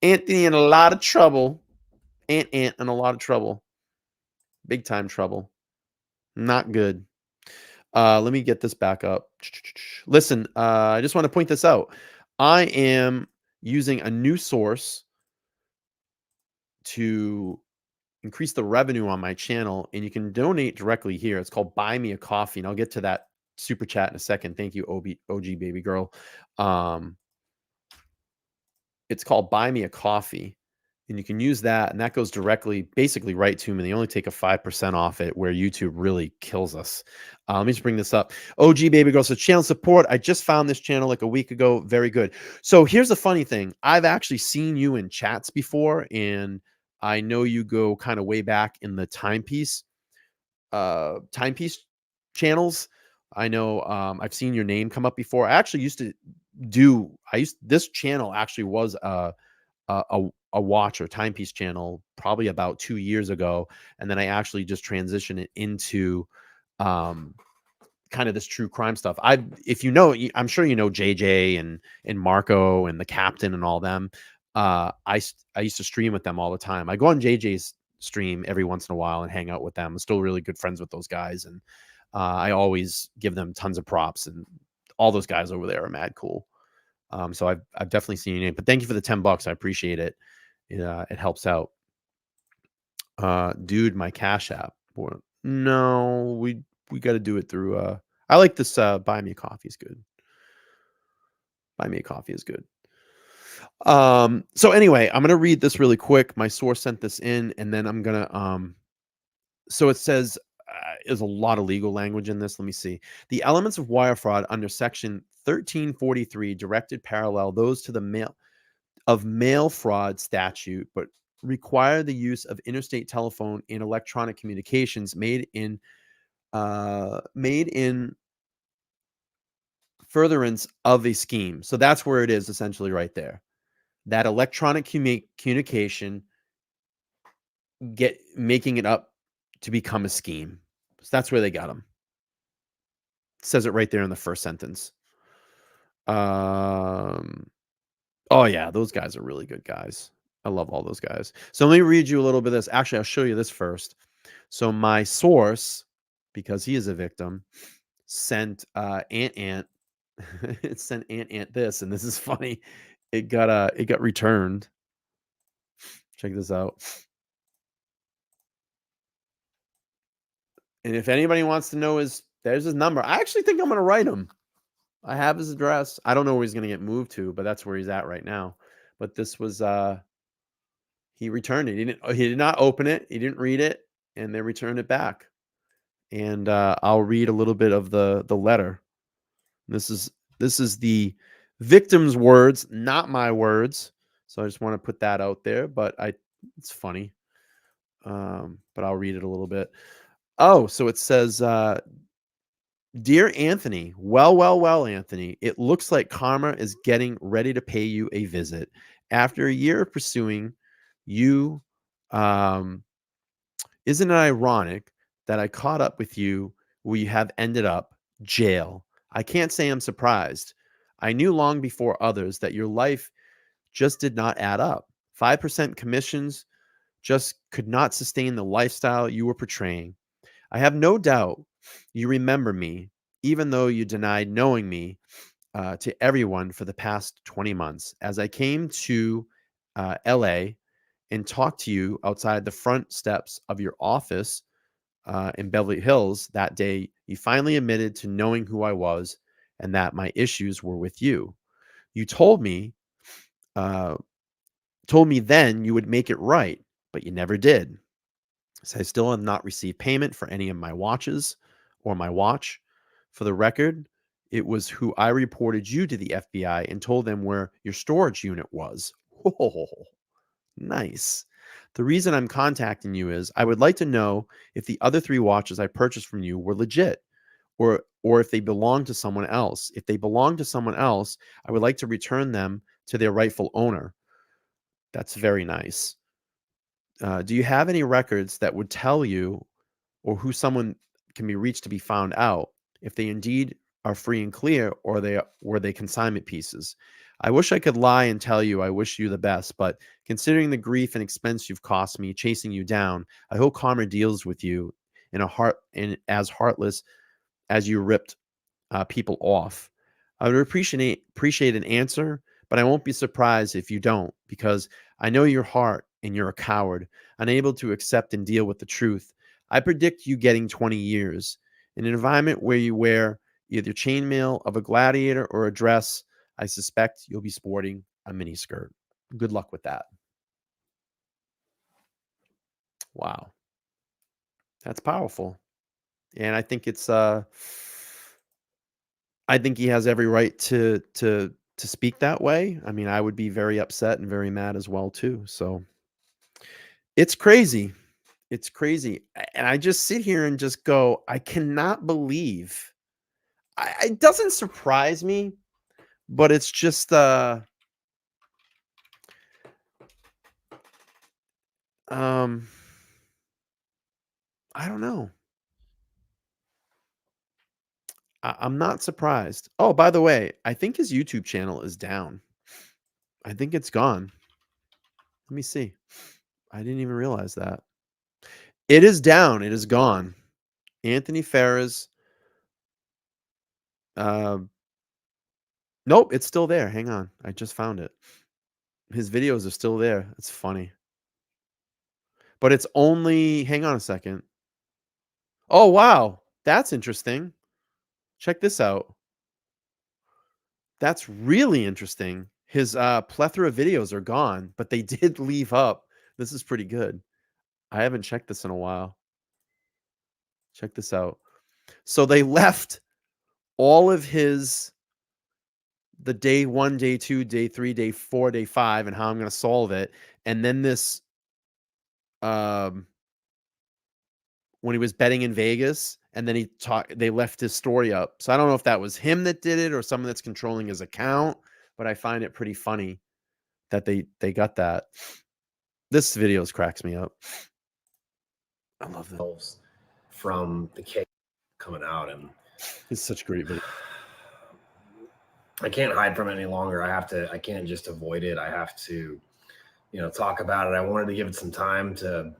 Anthony in a lot of trouble. Ant in a lot of trouble. Big time trouble. Not good. Let me get this back up. Listen, I just want to point this out. I am using a new source to increase the revenue on my channel, and you can donate directly here. It's called Buy Me a Coffee, and I'll get to that super chat in a second. Thank you, OG baby girl. It's called Buy Me a Coffee, and you can use that, and that goes directly, basically right to me. They only take a 5% off it, where YouTube really kills us. Let me just bring this up. OG baby girl, so channel support. I just found this channel like a week ago. Very good. So here's the funny thing. I've actually seen you in chats before, and I know you go kind of way back in the timepiece channels. I know I've seen your name come up before. I actually used to this channel actually was a watch or timepiece channel probably about 2 years ago, and then I actually just transitioned it into kind of this true crime stuff. If you know, I'm sure you know JJ and Marco and the Captain and all them. I used to stream with them all the time. I go on JJ's stream every once in a while and hang out with them. I'm still really good friends with those guys, and I always give them tons of props. And all those guys over there are mad cool. So I've definitely seen your name. But thank you for the $10. I appreciate it. It helps out. Dude, my Cash App. No, we got to do it through. I like this. Buy Me a Coffee is good. Buy me a coffee is good. So anyway, I'm gonna read this really quick. My source sent this in, and then I'm gonna so it says there's a lot of legal language in this. Let me see. The elements of wire fraud under section 1343 directed parallel those to the mail fraud statute, but require the use of interstate telephone and electronic communications made in furtherance of a scheme. So that's where it is essentially right there. That electronic communication get making it up to become a scheme. So that's where they got them. Says it right there in the first sentence. Um, oh yeah, those guys are really good guys. I love all those guys. So let me read you a little bit of this. Actually, I'll show you this first. So my source, because he is a victim, sent Ant it sent Ant this, and this is funny. It got returned. Check this out. And if anybody wants to know there's his number. I actually think I'm gonna write him. I have his address. I don't know where he's gonna get moved to, but that's where he's at right now. But this was he returned it. He did not open it. He didn't read it, and they returned it back. And I'll read a little bit of the letter. This is the victim's words, not my words. So I just want to put that out there. But it's funny. But I'll read it a little bit. Oh, so it says, "Dear Anthony, well, Anthony, it looks like karma is getting ready to pay you a visit. After a year of pursuing you, um, isn't it ironic that I caught up with you where you have ended up jail? I can't say I'm surprised. I knew long before others that your life just did not add up. 5% commissions just could not sustain the lifestyle you were portraying. I have no doubt you remember me, even though you denied knowing me to everyone for the past 20 months. As I came to LA and talked to you outside the front steps of your office in Beverly Hills that day, you finally admitted to knowing who I was and that my issues were with you. You uh, told me then you would make it right, but you never did. So I still have not received payment for any of my watches or my watch. For the record, it was who I reported you to the FBI and told them where your storage unit was. Oh, nice. The reason I'm contacting you is I would like to know if the other 3 watches I purchased from you were legit or if they belong to someone else. If they belong to someone else, I would like to return them to their rightful owner. That's very nice. Do you have any records that would tell you or who someone can be reached to be found out if they indeed are free and clear or they were they consignment pieces? I wish I could lie and tell you I wish you the best, but considering the grief and expense you've cost me chasing you down, I hope karma deals with you in as heartless as you ripped people off. I would appreciate an answer, but I won't be surprised if you don't, because I know your heart and you're a coward, unable to accept and deal with the truth. I predict you getting 20 years. In an environment where you wear either chainmail of a gladiator or a dress, I suspect you'll be sporting a miniskirt. Good luck with that. Wow. That's powerful. And I think he has every right to speak that way. I mean, I would be very upset and very mad as well too. So it's crazy. It's crazy. And I just sit here and just go, I cannot believe. It doesn't surprise me, but it's just um I don't know. I'm not surprised. Oh, by the way, I think his YouTube channel is down. I think it's gone. Let me see. I didn't even realize that. It is down. It is gone. Anthony Farah's uh nope, it's still there. Hang on. I just found it. His videos are still there. It's funny. But it's only hang on a second. Oh, wow. That's interesting. Check this out. That's really interesting. His plethora of videos are gone, but they did leave up. This is pretty good. I haven't checked this in a while. Check this out. So they left all of his the day 1, day 2, day 3, day 4, day 5 and how I'm going to solve it. And then this um when he was betting in Vegas and then they left his story up. So I don't know if that was him that did it or someone that's controlling his account, but I find it pretty funny that they got that. This video cracks me up. I love it. From the cake coming out, and It's such a great video. I can't hide from it any longer. I can't just avoid it. I have to, talk about it. I wanted to give it some time to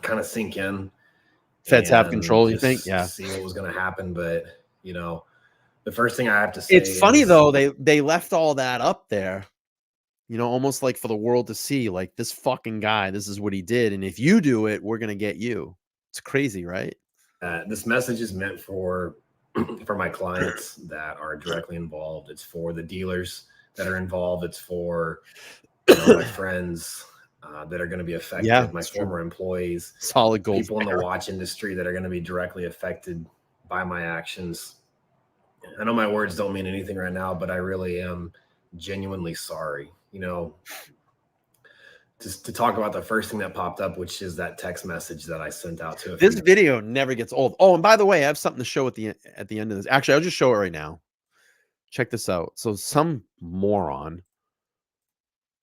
kind of sink in. Feds have control, you think? Yeah. See what was going to happen. But, the first thing I have to say It's funny though, they left all that up there. Almost like for the world to see, like, this fucking guy, this is what he did. And if you do it, we're going to get you. It's crazy, right? This message is meant for my clients that are directly involved. It's for the dealers that are involved. It's for my friends that are going to be affected, my former employees, solid gold, people in the watch industry that are going to be directly affected by my actions. I know my words don't mean anything right now, but I really am genuinely sorry. Just to talk about the first thing that popped up, which is that text message that I sent out to this video never gets old. Oh, and by the way, I have something to show at the end of this. Actually, I'll just show it right now. Check this out. So some moron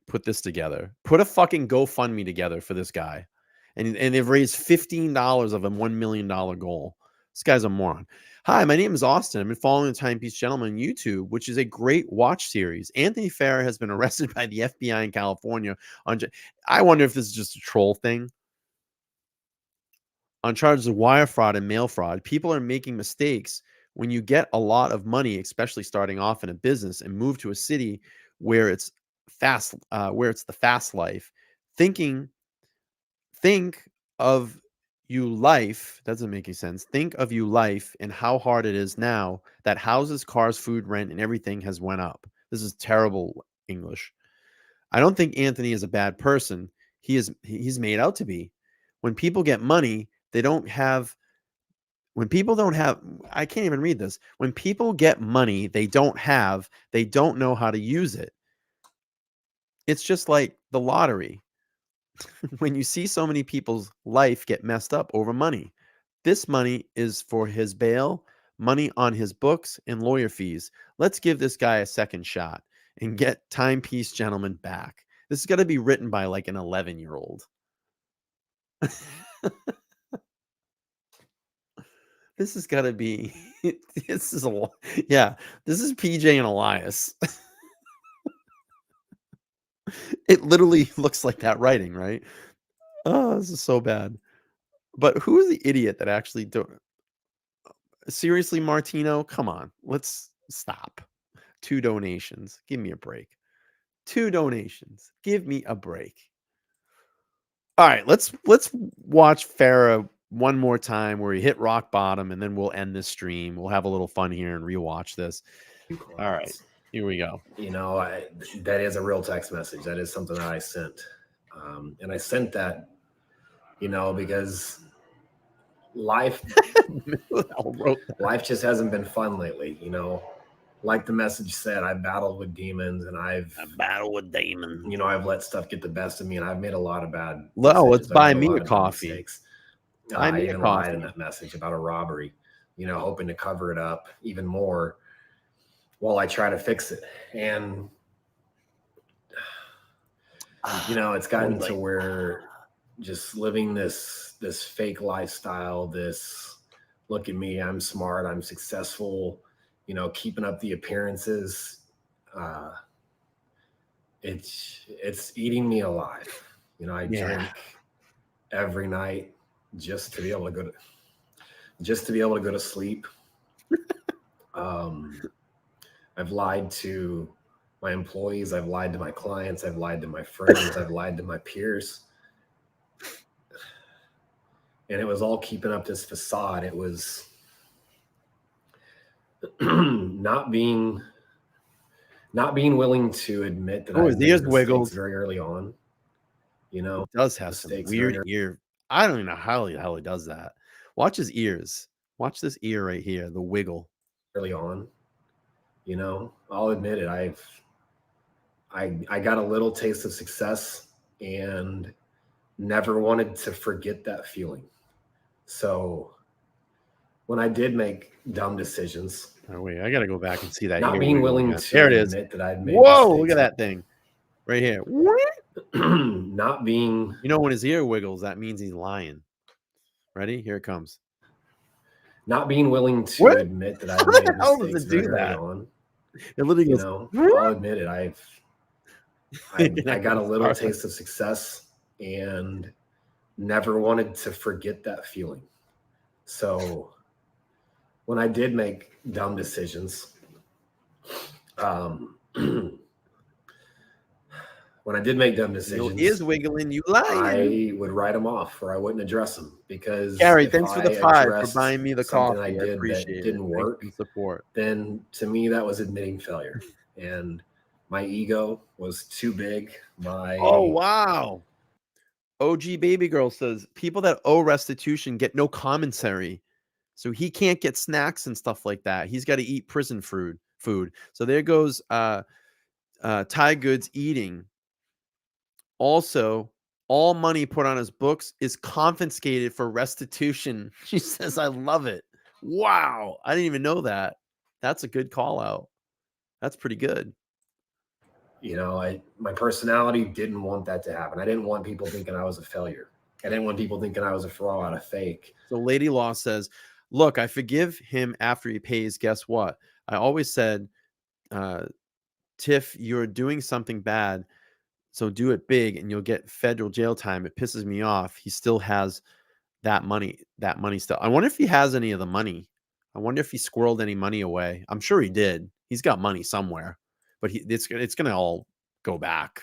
put this together. Put a fucking GoFundMe together for this guy. And they've raised $15 of a $1 million goal. This guy's a moron. Hi, my name is Austin. I've been following the Timepiece Gentleman on YouTube, which is a great watch series. Anthony Farah has been arrested by the FBI in California. I wonder if this is just a troll thing. On charges of wire fraud and mail fraud, people are making mistakes when you get a lot of money, especially starting off in a business, and move to a city where it's fast, where it's the fast life. Think of you life. Doesn't make any sense. Think of you life and how hard it is now that houses, cars, food, rent, and everything has went up. This is terrible English. I don't think Anthony is a bad person. He's made out to be. When people get money, they don't have. When people don't have, I can't even read this. When people get money they don't have, they don't know how to use it. It's just like the lottery. When you see so many people's life get messed up over money, this money is for his bail, money on his books, and lawyer fees. Let's give this guy a second shot and get Timepiece Gentleman back. This is going to be written by like an 11-year-old. This has got to be, this is PJ and Elias. It literally looks like that writing, right? Oh, this is so bad. But who is the idiot that actually seriously, Martino? Come on, let's stop. 2 donations. Give me a break. 2 donations. Give me a break. All right, let's watch Farah one more time where he hit rock bottom, and then we'll end this stream. We'll have a little fun here and rewatch this. All right, here we go. That is a real text message. That is something that I sent. And I sent that, because life just hasn't been fun lately. Like the message said, I battled with demons, and I've let stuff get the best of me, and I've made a lot of bad decisions. Let's buy me a coffee. I even lied in that message about a robbery, hoping to cover it up even more while I try to fix it. And it's gotten to where just living this fake lifestyle, this look at me, I'm smart, I'm successful, keeping up the appearances, it's eating me alive. I drink every night just to be able to go to sleep. I've lied to my employees, I've lied to my clients, I've lied to my friends, I've lied to my peers. And it was all keeping up this facade. It was not being Not being willing to admit that Oh, I've his ears made mistakes wiggled. very early on, you He know, does have some mistakes weird very ear. I don't even know how the hell he does that. Watch his ears. Watch this ear right here, the wiggle. early on, I'll admit it. I got a little taste of success and never wanted to forget that feeling. So when I did make dumb decisions, Oh wait, I gotta go back and see that not ear being wiggle willing again. There to it is. admit that I'd made Whoa, look at mistakes, that thing right here. not being You know, when his ear wiggles, that means he's lying. Ready? Here it comes. not being willing What? to admit that How I've the made hell does mistakes it do very early that? on, It literally goes. I'll admit it. I got a little Farther. taste of success and never wanted to forget that feeling. So when I did make dumb decisions, um, when I did make dumb Your ears decisions, wiggling. You lying. I would write them off or I wouldn't address them because Gary, if thanks for I the 5 for addressed buying me the something I coffee. I did that appreciate it. didn't Thanks work, for the support. then to me that was admitting failure. And my ego was too big. Oh wow. OG Baby Girl says people that owe restitution get no commissary. So he can't get snacks and stuff like that. He's got to eat prison food. So there goes Ty Goods eating. Also, all money put on his books is confiscated for restitution. She says, I love it. Wow. I didn't even know that. That's a good call out. That's pretty good. My personality didn't want that to happen. I didn't want people thinking I was a failure. I didn't want people thinking I was a fraud, a fake. So Lady Law says, look, I forgive him after he pays. Guess what? I always said, Tiff, you're doing something bad. So do it big and you'll get federal jail time. It pisses me off. He still has that money still. I wonder if he has any of the money. I wonder if he squirreled any money away. I'm sure he did. He's got money somewhere, but it's going to all go back.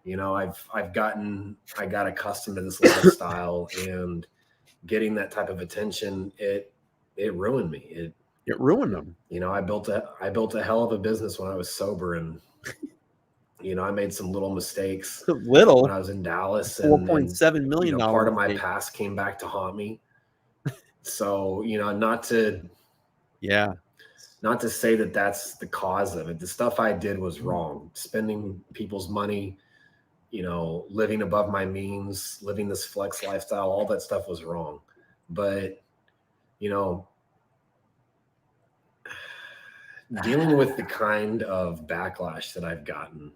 I got accustomed to this lifestyle and getting that type of attention, it ruined me. It ruined him. I built a hell of a business when I was sober, and I made some little mistakes Little when I was in Dallas, and $4.7 million. Part of my past came back to haunt me. So not to say that that's the cause of it. The stuff I did was wrong. Spending people's money, living above my means, living this flex lifestyle, all that stuff was wrong. But dealing with the kind of backlash that I've gotten,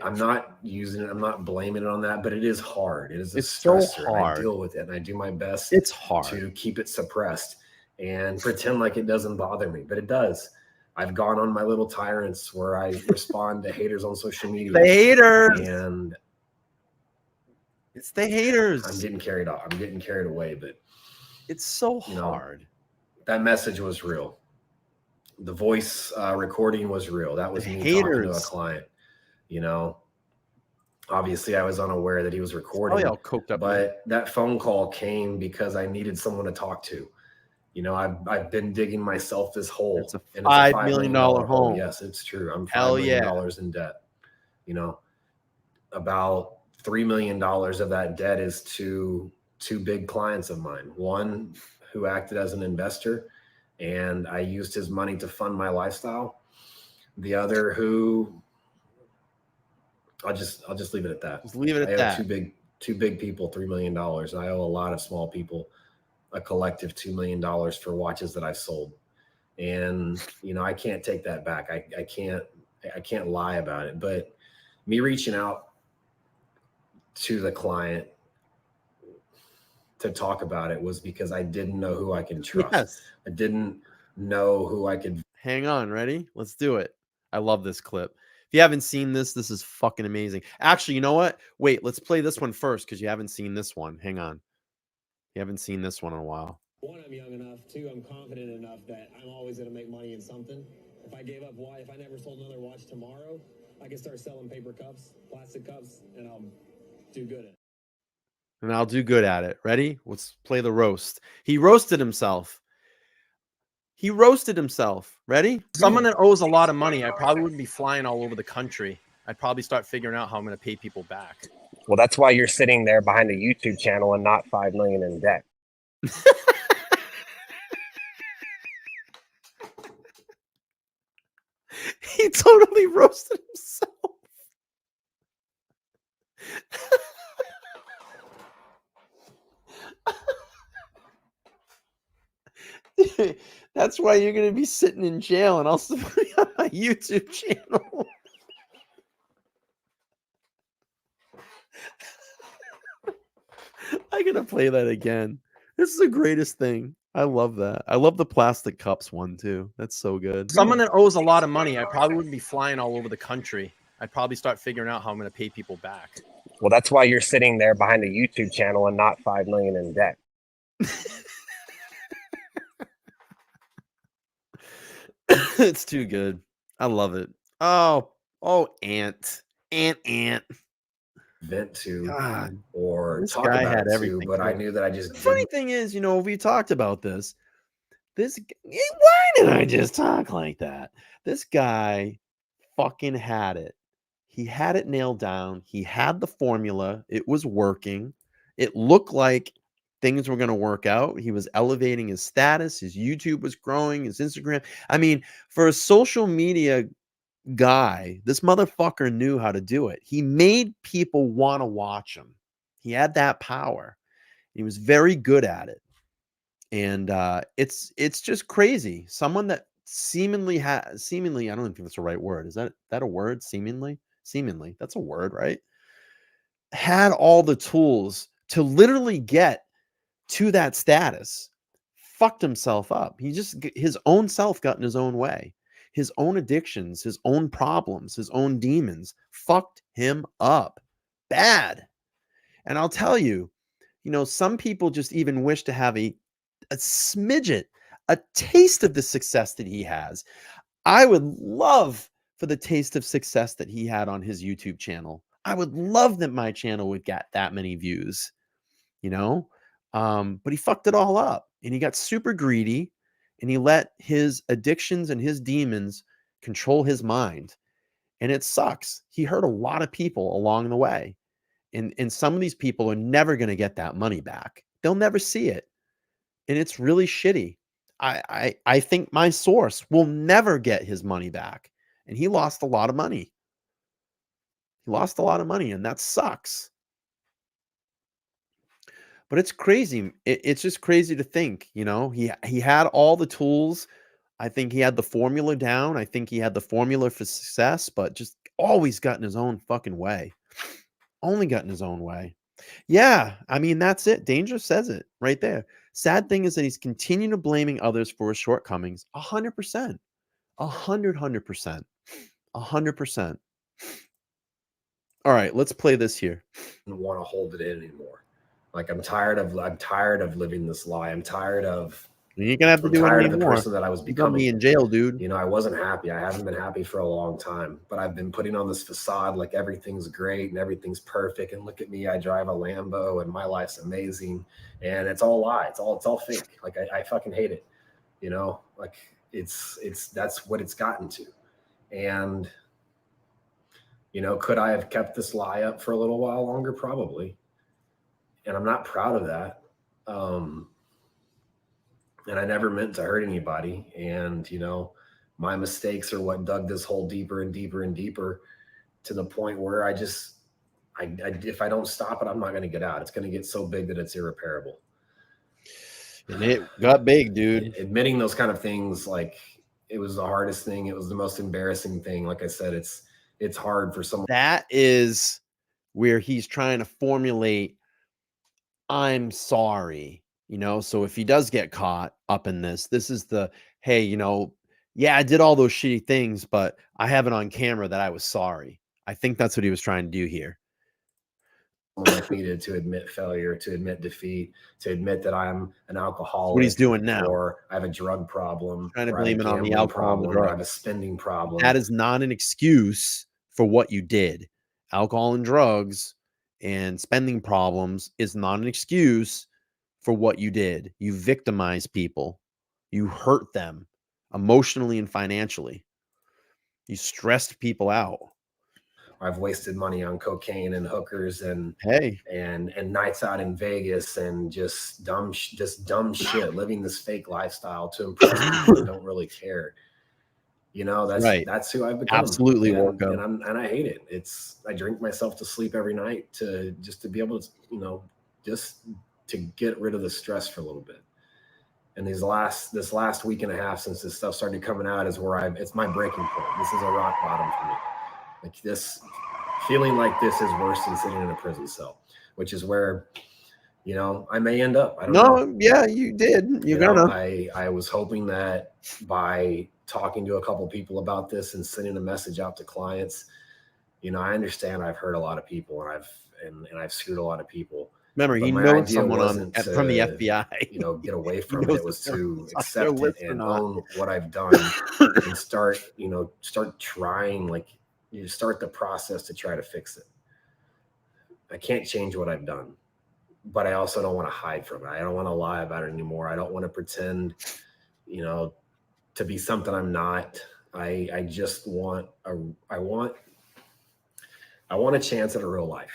I'm not using it. I'm not blaming it on that, but it is hard. It is a stressor. So hard. I deal with it and I do my best it's hard to keep it suppressed and pretend like it doesn't bother me, but it does. I've gone on my little tyrants where I respond to haters on social media. The haters. And it's the haters. I'm getting carried off. I'm getting carried away, but it's so hard. That message was real. The voice recording was real. That was me talking to a client. Obviously I was unaware that he was recording, all coked up, but that phone call came because I needed someone to talk to. I've been digging myself this hole. It's a $5 million home. Yes, it's true. I'm $5 million in debt. About $3 million of that debt is to two big clients of mine. One who acted as an investor, and I used his money to fund my lifestyle. The other who I'll just leave it at that. Just leave it at that. I owe two big people $3 million. And I owe a lot of small people a collective $2 million for watches that I've sold. And I can't take that back. I can't lie about it. But me reaching out to the client to talk about it was because I didn't know who I can trust. Yes. I didn't know who I could. Hang on, ready? Let's do it. I love this clip. If you haven't seen this is fucking amazing. Actually, you know what? Wait, let's play this one first because you haven't seen this one. Hang on. You haven't seen this one in a while. One, I'm young enough. Two, I'm confident enough that I'm always going to make money in something. If I gave up if I never sold another watch tomorrow, I could start selling paper cups, plastic cups, and I'll do good at it. And I'll do good at it. Ready? Let's play the roast. He roasted himself. He roasted himself. Ready? Someone that owes a lot of money, I probably wouldn't be flying all over the country. I'd probably start figuring out how I'm going to pay people back. Well, that's why you're sitting there behind a YouTube channel and not 5 million in debt. He totally roasted himself. That's why you're going to be sitting in jail and also putting on my YouTube channel. I gotta play that again. This is the greatest thing. I love that. I love the plastic cups one too. That's so good. Someone that owes a lot of money, I probably wouldn't be flying all over the country. I'd probably start figuring out how I'm going to pay people back. Well, that's why you're sitting there behind a YouTube channel and not 5 million in debt. It's too good. I love it. Oh, Ant. Vent to God, or this talk guy about had it everything. to, but I knew that I just The funny didn't. thing is, we talked about this. Why did I just talk like that? This guy fucking had it. He had it nailed down. He had the formula. It was working. It looked like things were going to work out. He was elevating his status. His YouTube was growing, his Instagram. I mean, for a social media guy, this motherfucker knew how to do it. He made people want to watch him. He had that power. He was very good at it. And it's just crazy. Someone that seemingly I don't even think that's the right word. Is that a word? Seemingly, that's a word, right? Had all the tools to literally get to that status, fucked himself up. He just his own self got in his own way. His own addictions, his own problems, his own demons fucked him up bad. And I'll tell you, some people just even wish to have a smidget, a taste of the success that he has. I would love for the taste of success that he had on his YouTube channel. I would love that my channel would get that many views, but he fucked it all up and he got super greedy and he let his addictions and his demons control his mind. And it sucks. He hurt a lot of people along the way. And some of these people are never going to get that money back. They'll never see it. And it's really shitty. I think my source will never get his money back. And he lost a lot of money. And that sucks. But it's crazy. It's just crazy to think, he had all the tools. I think he had the formula down. I think he had the formula for success, but just always got in his own fucking way. Only got in his own way. Yeah, I mean, that's it. Danger says it right there. Sad thing is that he's continuing to blaming others for his shortcomings. 100%. 100%. 100%. All right, let's play this here. Didn't want to hold it in anymore. Like I'm tired of living this lie. I'm tired of You ain't gonna have to do tired it of the anymore. person that I was You're gonna becoming. be in jail, dude. I wasn't happy. I haven't been happy for a long time, but I've been putting on this facade like everything's great and everything's perfect. And look at me, I drive a Lambo and my life's amazing. And it's all a lie. It's all fake. Like I fucking hate it. Like it's that's what it's gotten to. And could I have kept this lie up for a little while longer? Probably. And I'm not proud of that. And I never meant to hurt anybody. And, my mistakes are what dug this hole deeper and deeper and deeper to the point where if I don't stop it, I'm not going to get out. It's going to get so big that it's irreparable. And it got big, dude. Admitting those kind of things, like it was the hardest thing. It was the most embarrassing thing. Like I said, it's hard for someone. That is where he's trying to formulate, I'm sorry, so if he does get caught up in this is the, hey, yeah, I did all those shitty things, but I have it on camera that I was sorry. I think that's what he was trying to do here. Like me to admit failure, to admit defeat, to admit that I'm an alcoholic. What he's doing now, or I have a drug problem, trying to blame it on the alcohol and the or I drug. have a spending problem. That is not an excuse for what you did. Alcohol and drugs and spending problems is not an excuse for what you did. You victimize people. You hurt them emotionally and financially. You stressed people out. I've wasted money on cocaine and hookers and Hey, nights out in Vegas and just dumb shit, living this fake lifestyle to impress people that don't really care. You know, right. that's who I've become. Absolutely, and Warco. I hate it. I drink myself to sleep every night to be able to, just to get rid of the stress for a little bit. And this last week and a half since this stuff started coming out is where it's my breaking point. This is a rock bottom for me. Like this, feeling like this is worse than sitting in a prison cell, which is where, I may end up. I don't know. Yeah, you did. You're gonna. I was hoping that by talking to a couple people about this and sending a message out to clients, I understand I've hurt a lot of people and I've screwed a lot of people. Remember, But he my knows idea someone wasn't from the to, FBI. get away He from it. knows It was if to it's on their accept it list or and not. own what I've done and start trying, like, you start the process to try to fix it. I can't change what I've done, but I also don't want to hide from it. I don't want to lie about it anymore. I don't want to pretend, to be something I'm not. I just want I want a chance at a real life.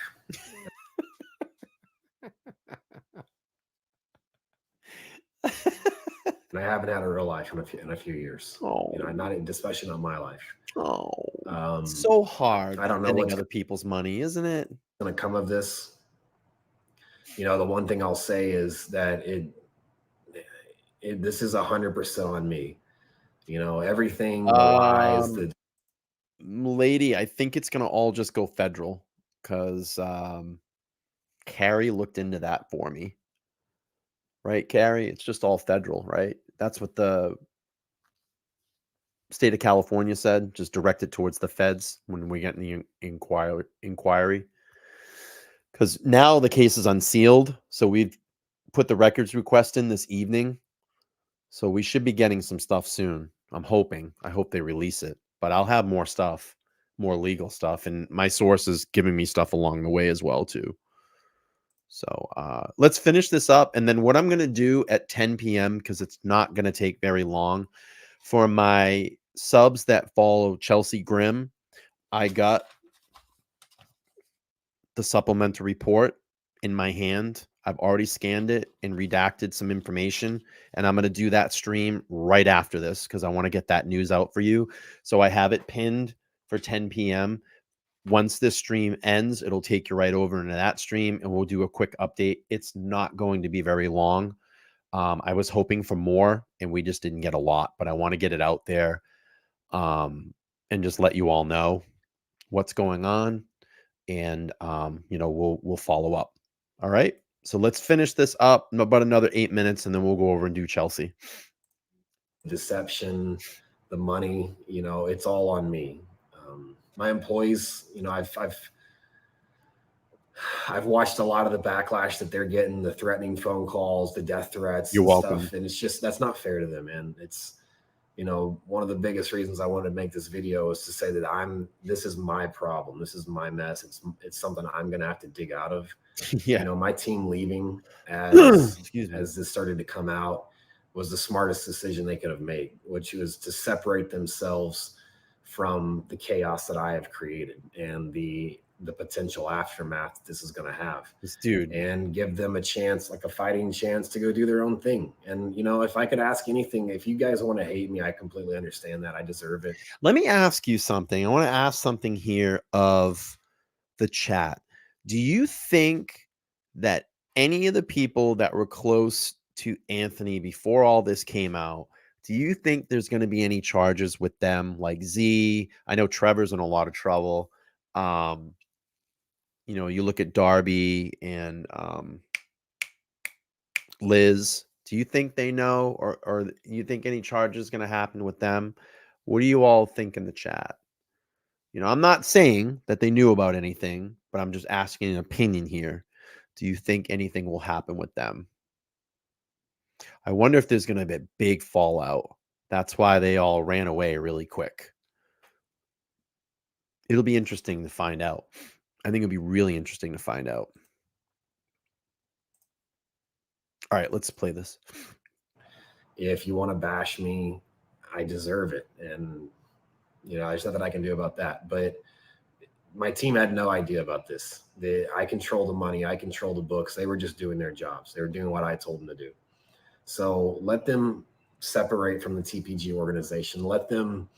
And I haven't had a real life in a few years. Oh, Not especially not my life. so hard. I don't know spending what's other people's money, isn't it? going to come of this. The one thing I'll say is that this is 100% on me. Everything, the lies, the lady, I think it's gonna all just go federal because Carrie looked into that for me. Right, Carrie? It's just all federal, right? That's what the state of California said, just direct it towards the feds when we get the inquiry. Because now the case is unsealed, so we've put the records request in this evening, so we should be getting some stuff soon. I'm hoping. I hope they release it, but I'll have more stuff, more legal stuff, and my source is giving me stuff along the way as well too. So let's finish this up, and then what I'm going to do at 10 p.m., because it's not going to take very long, for my subs that follow Chelsea Grimm, I got the supplemental report in my hand. I've already scanned it and redacted some information, and I'm going to do that stream right after this because I want to get that news out for you. So I have it pinned for 10 p.m. Once this stream ends, it'll take you right over into that stream, and we'll do a quick update. It's not going to be very long. I was hoping for more, and we just didn't get a lot, but I want to get it out there and just let you all know what's going on, and we'll follow up. All right. So let's finish this up in about another 8 minutes, and then we'll go over and do Chelsea. deception, the money, it's all on me. My employees, I've watched a lot of the backlash that they're getting, the threatening phone calls, the death threats, You're welcome. stuff, and it's just, that's not fair to them, man. It's, one of the biggest reasons I wanted to make this video is to say that this is my problem. This is my mess. It's something I'm going to have to dig out of. Yeah. My team leaving as Excuse me. as this started to come out was the smartest decision they could have made, which was to separate themselves from the chaos that I have created and the potential aftermath this is going to have. This dude. And give them a chance, like a fighting chance, to go do their own thing. And, if I could ask anything, if you guys want to hate me, I completely understand that. I deserve it. Let me ask you something. I want to ask something here of the chat. Do you think that any of the people that were close to Anthony before all this came out, do you think there's going to be any charges with them, like Z? I know Trevor's in a lot of trouble. You look at Darby and Liz. Do you think they know, or you think any charges going to happen with them? What do you all think in the chat? I'm not saying that they knew about anything, but I'm just asking an opinion here. Do you think anything will happen with them? I wonder if there's going to be a big fallout. That's why they all ran away really quick. It'll be interesting to find out. I think it'll be really interesting to find out. All right, let's play this. if you want to bash me, I deserve it. And, there's nothing I can do about that. But my team had no idea about this. I control the money. I control the books. They were just doing their jobs. They were doing what I told them to do. So let them separate from the TPG organization. Let them,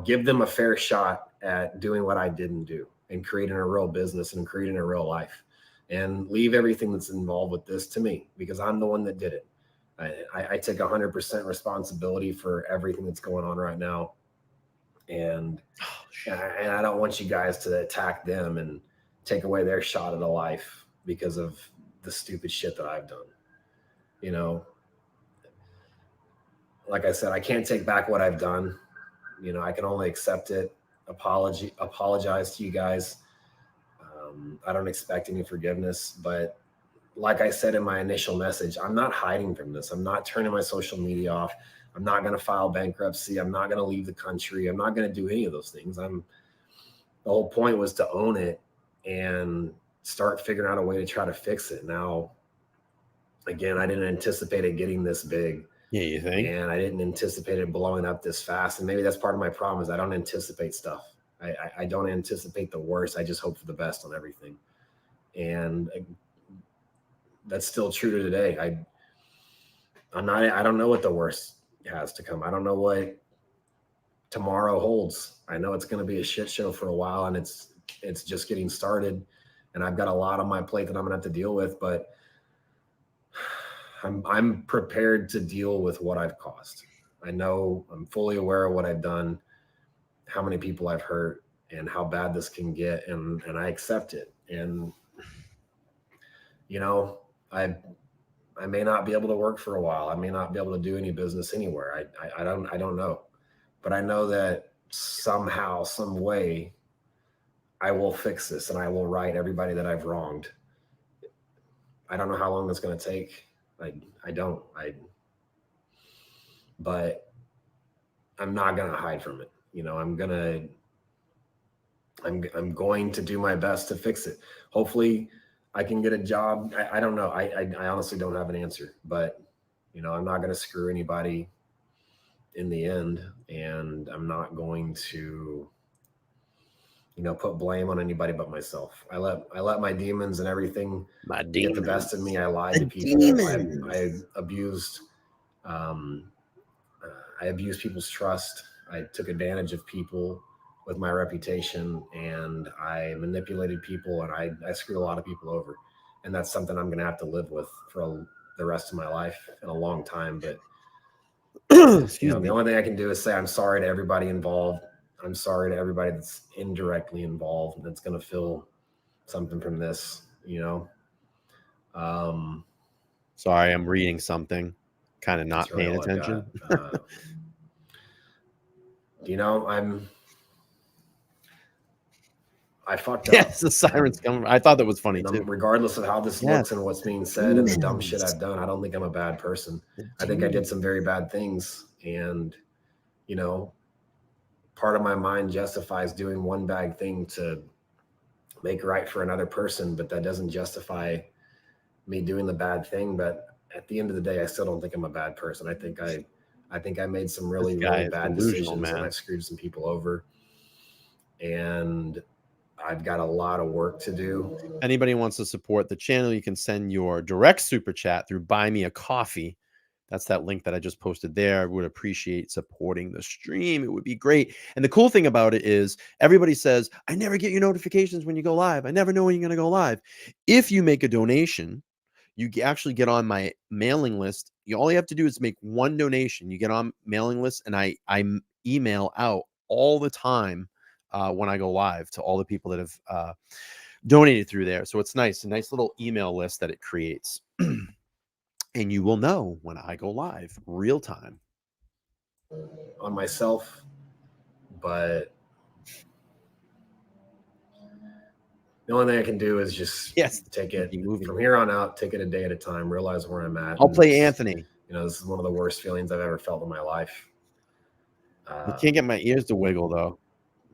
give them a fair shot at doing what I didn't do and creating a real business and creating a real life, and leave everything that's involved with this to me, because I'm the one that did it. I take 100% responsibility for everything that's going on right now. And I don't want you guys to attack them and take away their shot at a life because of the stupid shit that I've done. Like I said, I can't take back what I've done. I can only accept it, apologize to you guys. I don't expect any forgiveness, but like I said in my initial message, I'm not hiding from this. I'm not turning my social media off. I'm not going to file bankruptcy. I'm not going to leave the country. I'm not going to do any of those things. The whole point was to own it and start figuring out a way to try to fix it. Now, again, I didn't anticipate it getting this big. Yeah, you think? And I didn't anticipate it blowing up this fast. And maybe that's part of my problem, is I don't anticipate stuff. I don't anticipate the worst. I just hope for the best on everything. And that's still true to today. I don't know what the worst has to come. I don't know what tomorrow holds. I know it's going to be a shit show for a while, and it's just getting started. And I've got a lot on my plate that I'm going to have to deal with, but I'm prepared to deal with what I've caused. I know, I'm fully aware of what I've done, how many people I've hurt, and how bad this can get, and I accept it. And I may not be able to work for a while. I may not be able to do any business anywhere. I don't know, but I know that somehow, some way, I will fix this, and I will right everybody that I've wronged. I don't know how long that's going to take. But I'm not going to hide from it. I'm going to do my best to fix it. Hopefully I can get a job. I don't know. I honestly don't have an answer, but I'm not going to screw anybody in the end. And I'm not going to, put blame on anybody but myself. I let my demons and everything get the best of me. I lied to people. I abused people's trust. I took advantage of people with my reputation, and I manipulated people, and I screwed a lot of people over. And that's something I'm going to have to live with for the rest of my life, in a long time. But Excuse me. The only thing I can do is say I'm sorry to everybody involved. I'm sorry to everybody that's indirectly involved and that's going to feel something from this, Sorry, I'm reading something, kind of not really paying attention. I fucked up. Yes, the sirens coming. I thought that was funny too. Regardless of how this looks and what's being said and the dumb shit I've done, I don't think I'm a bad person. I think I did some very bad things, and part of my mind justifies doing one bad thing to make right for another person, but that doesn't justify me doing the bad thing. But at the end of the day, I still don't think I'm a bad person. I think I made some really bad decisions, and I've screwed some people over, and I've got a lot of work to do. Anybody wants to support the channel, you can send your direct super chat through Buy Me a Coffee. That's that link that I just posted there. I would appreciate supporting the stream. It would be great. And the cool thing about it is everybody says, I never get your notifications when you go live. I never know when you're going to go live. If you make a donation, you actually get on my mailing list. All you have to do is make one donation. You get on mailing list, and I email out all the time when I go live to all the people that have donated through there. So it's nice, a nice little email list that it creates. And you will know when I go live, real time. On myself, but the only thing I can do is just take it from here on out, take it a day at a time, realize where I'm at. I'll play Anthony. This is one of the worst feelings I've ever felt in my life. I can't get my ears to wiggle, though.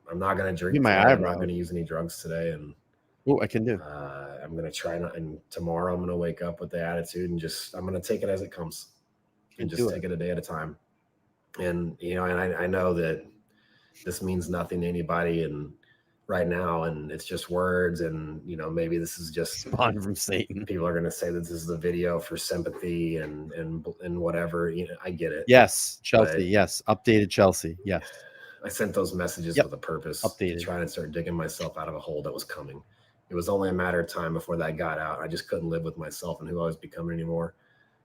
I'm not going to drink today. I'm not going to use any drugs today. And I can do. I'm going to try not. And tomorrow I'm going to wake up with the attitude and I'm going to take it as it comes. and do just it. take it a day at a time. And, you know, and I know that this means nothing to anybody and right now, and it's just words. And, you know, maybe this is just Spawn from Satan. people are going to say that this is a video for sympathy and whatever, you know, I get it. Yes, Chelsea. But Yes, updated Chelsea. Yes, I sent those messages Yep. with a purpose, Updated. to try and start digging myself out of a hole that was coming. It was only a matter of time before that got out. I just couldn't live with myself and who I was becoming anymore.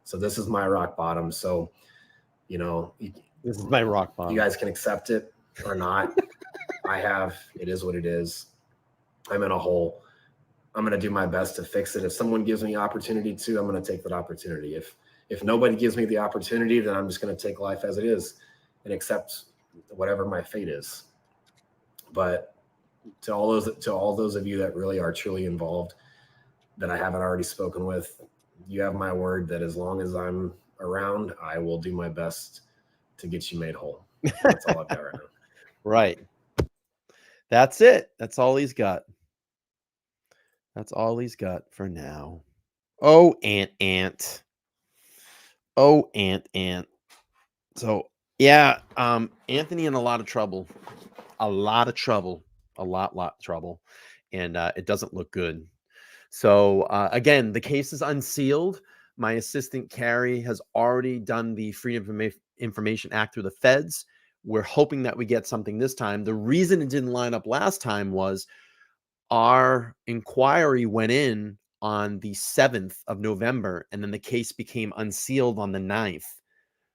So this is my rock bottom. So, you know, This is my rock bottom. you guys can accept it or not. It is what it is. I'm in a hole. I'm going to do my best to fix it. If someone gives me opportunity to, I'm going to take that opportunity. If nobody gives me the opportunity, then I'm just going to take life as it is and accept whatever my fate is. But to all those of you that really are truly involved, that I haven't already spoken with, you have my word that as long as I'm around, I will do my best to get you made whole. That's all I've got right now. Right. That's it. That's all he's got. That's all he's got for now. Oh, Ant. Oh, Ant. So yeah, Anthony in a lot of trouble. A lot of trouble. A lot of trouble. And it doesn't look good. So again, the case is unsealed. My assistant Carrie has already done the Freedom of Information Act through the feds. We're hoping that we get something this time. The reason it didn't line up last time was our inquiry went in on the 7th of November, and then the case became unsealed on the 9th.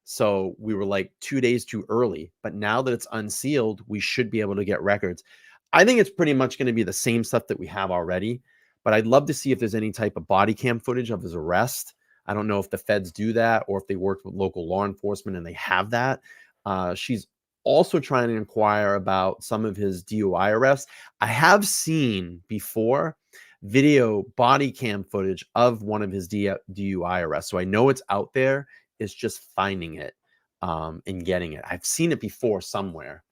So we were like 2 days too early. But now that it's unsealed, we should be able to get records. I think it's pretty much going to be the same stuff that we have already. But I'd love to see if there's any type of body cam footage of his arrest. I don't know if the feds do that or if they worked with local law enforcement and they have that. She's also trying to inquire about some of his DUI arrests. I have seen before video body cam footage of one of his DUI arrests. So I know it's out there. It's just finding it and getting it. I've seen it before somewhere.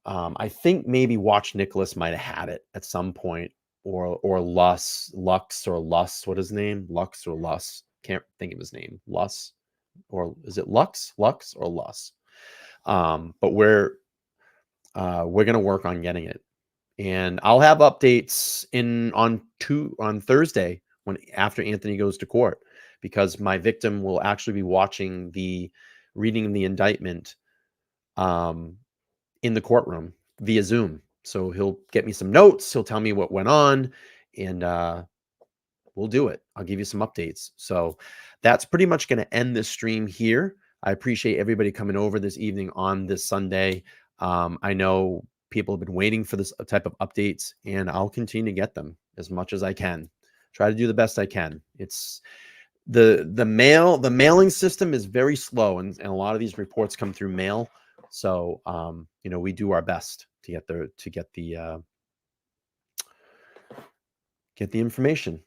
I think maybe Watch Nicholas might have had it at some point, or Lux or Lus. What is his name? Lux or Lus? Can't think of his name. Lus, or is it Lux or Lus? But we're gonna work on getting it, and I'll have updates on Thursday after Anthony goes to court, because my victim will actually be watching the reading of the indictment in the courtroom via Zoom. So he'll get me some notes. He'll tell me what went on, and we'll do it. I'll give you some updates. So that's pretty much going to end this stream here. I appreciate everybody coming over this evening on this Sunday. I know people have been waiting for this type of updates, and I'll continue to get them as much as I can. Try to do the best I can. It's the mailing system is very slow, and a lot of these reports come through mail. So you know, we do our best to get the information.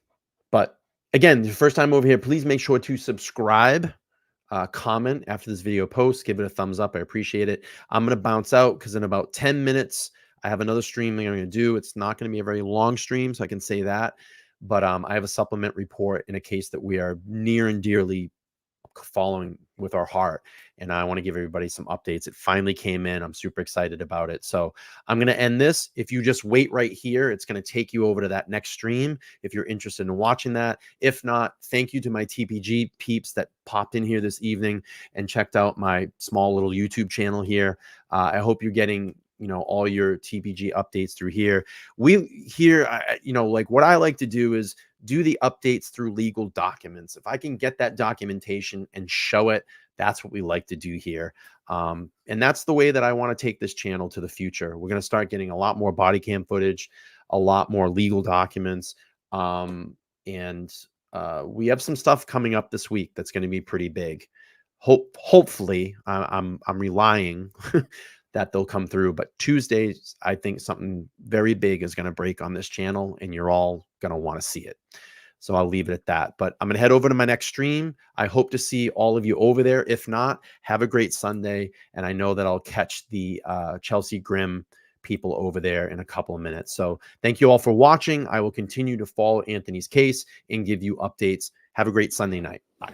But again, the first time over here, please make sure to subscribe, comment after this video post, give it a thumbs up. I appreciate it. I'm going to bounce out because in about 10 minutes, I have another stream that I'm going to do. It's not going to be a very long stream, so I can say that. But I have a supplement report in a case that we are near and dearly following with our heart, and I want to give everybody some updates. It finally came in. I'm super excited about it. So I'm going to end this. If you just wait right here, it's going to take you over to that next stream if you're interested in watching that. If not, thank you to my TPG peeps that popped in here this evening and checked out my small little YouTube channel here. I hope you're getting, you know, all your TPG updates through here. You know, like what I like to do is do the updates through legal documents. If I can get that documentation and show it, that's what we like to do here. And that's the way that I want to take this channel to the future. We're going to start getting a lot more body cam footage, a lot more legal documents. And we have some stuff coming up this week that's going to be pretty big. Hopefully, I'm relying that they'll come through. But Tuesdays, I think something very big is going to break on this channel, and you're all going to want to see it. So I'll leave it at that. But I'm going to head over to my next stream. I hope to see all of you over there. If not, have a great Sunday. And I know that I'll catch the Chelsea Grimm people over there in a couple of minutes. So thank you all for watching. I will continue to follow Anthony's case and give you updates. Have a great Sunday night. Bye.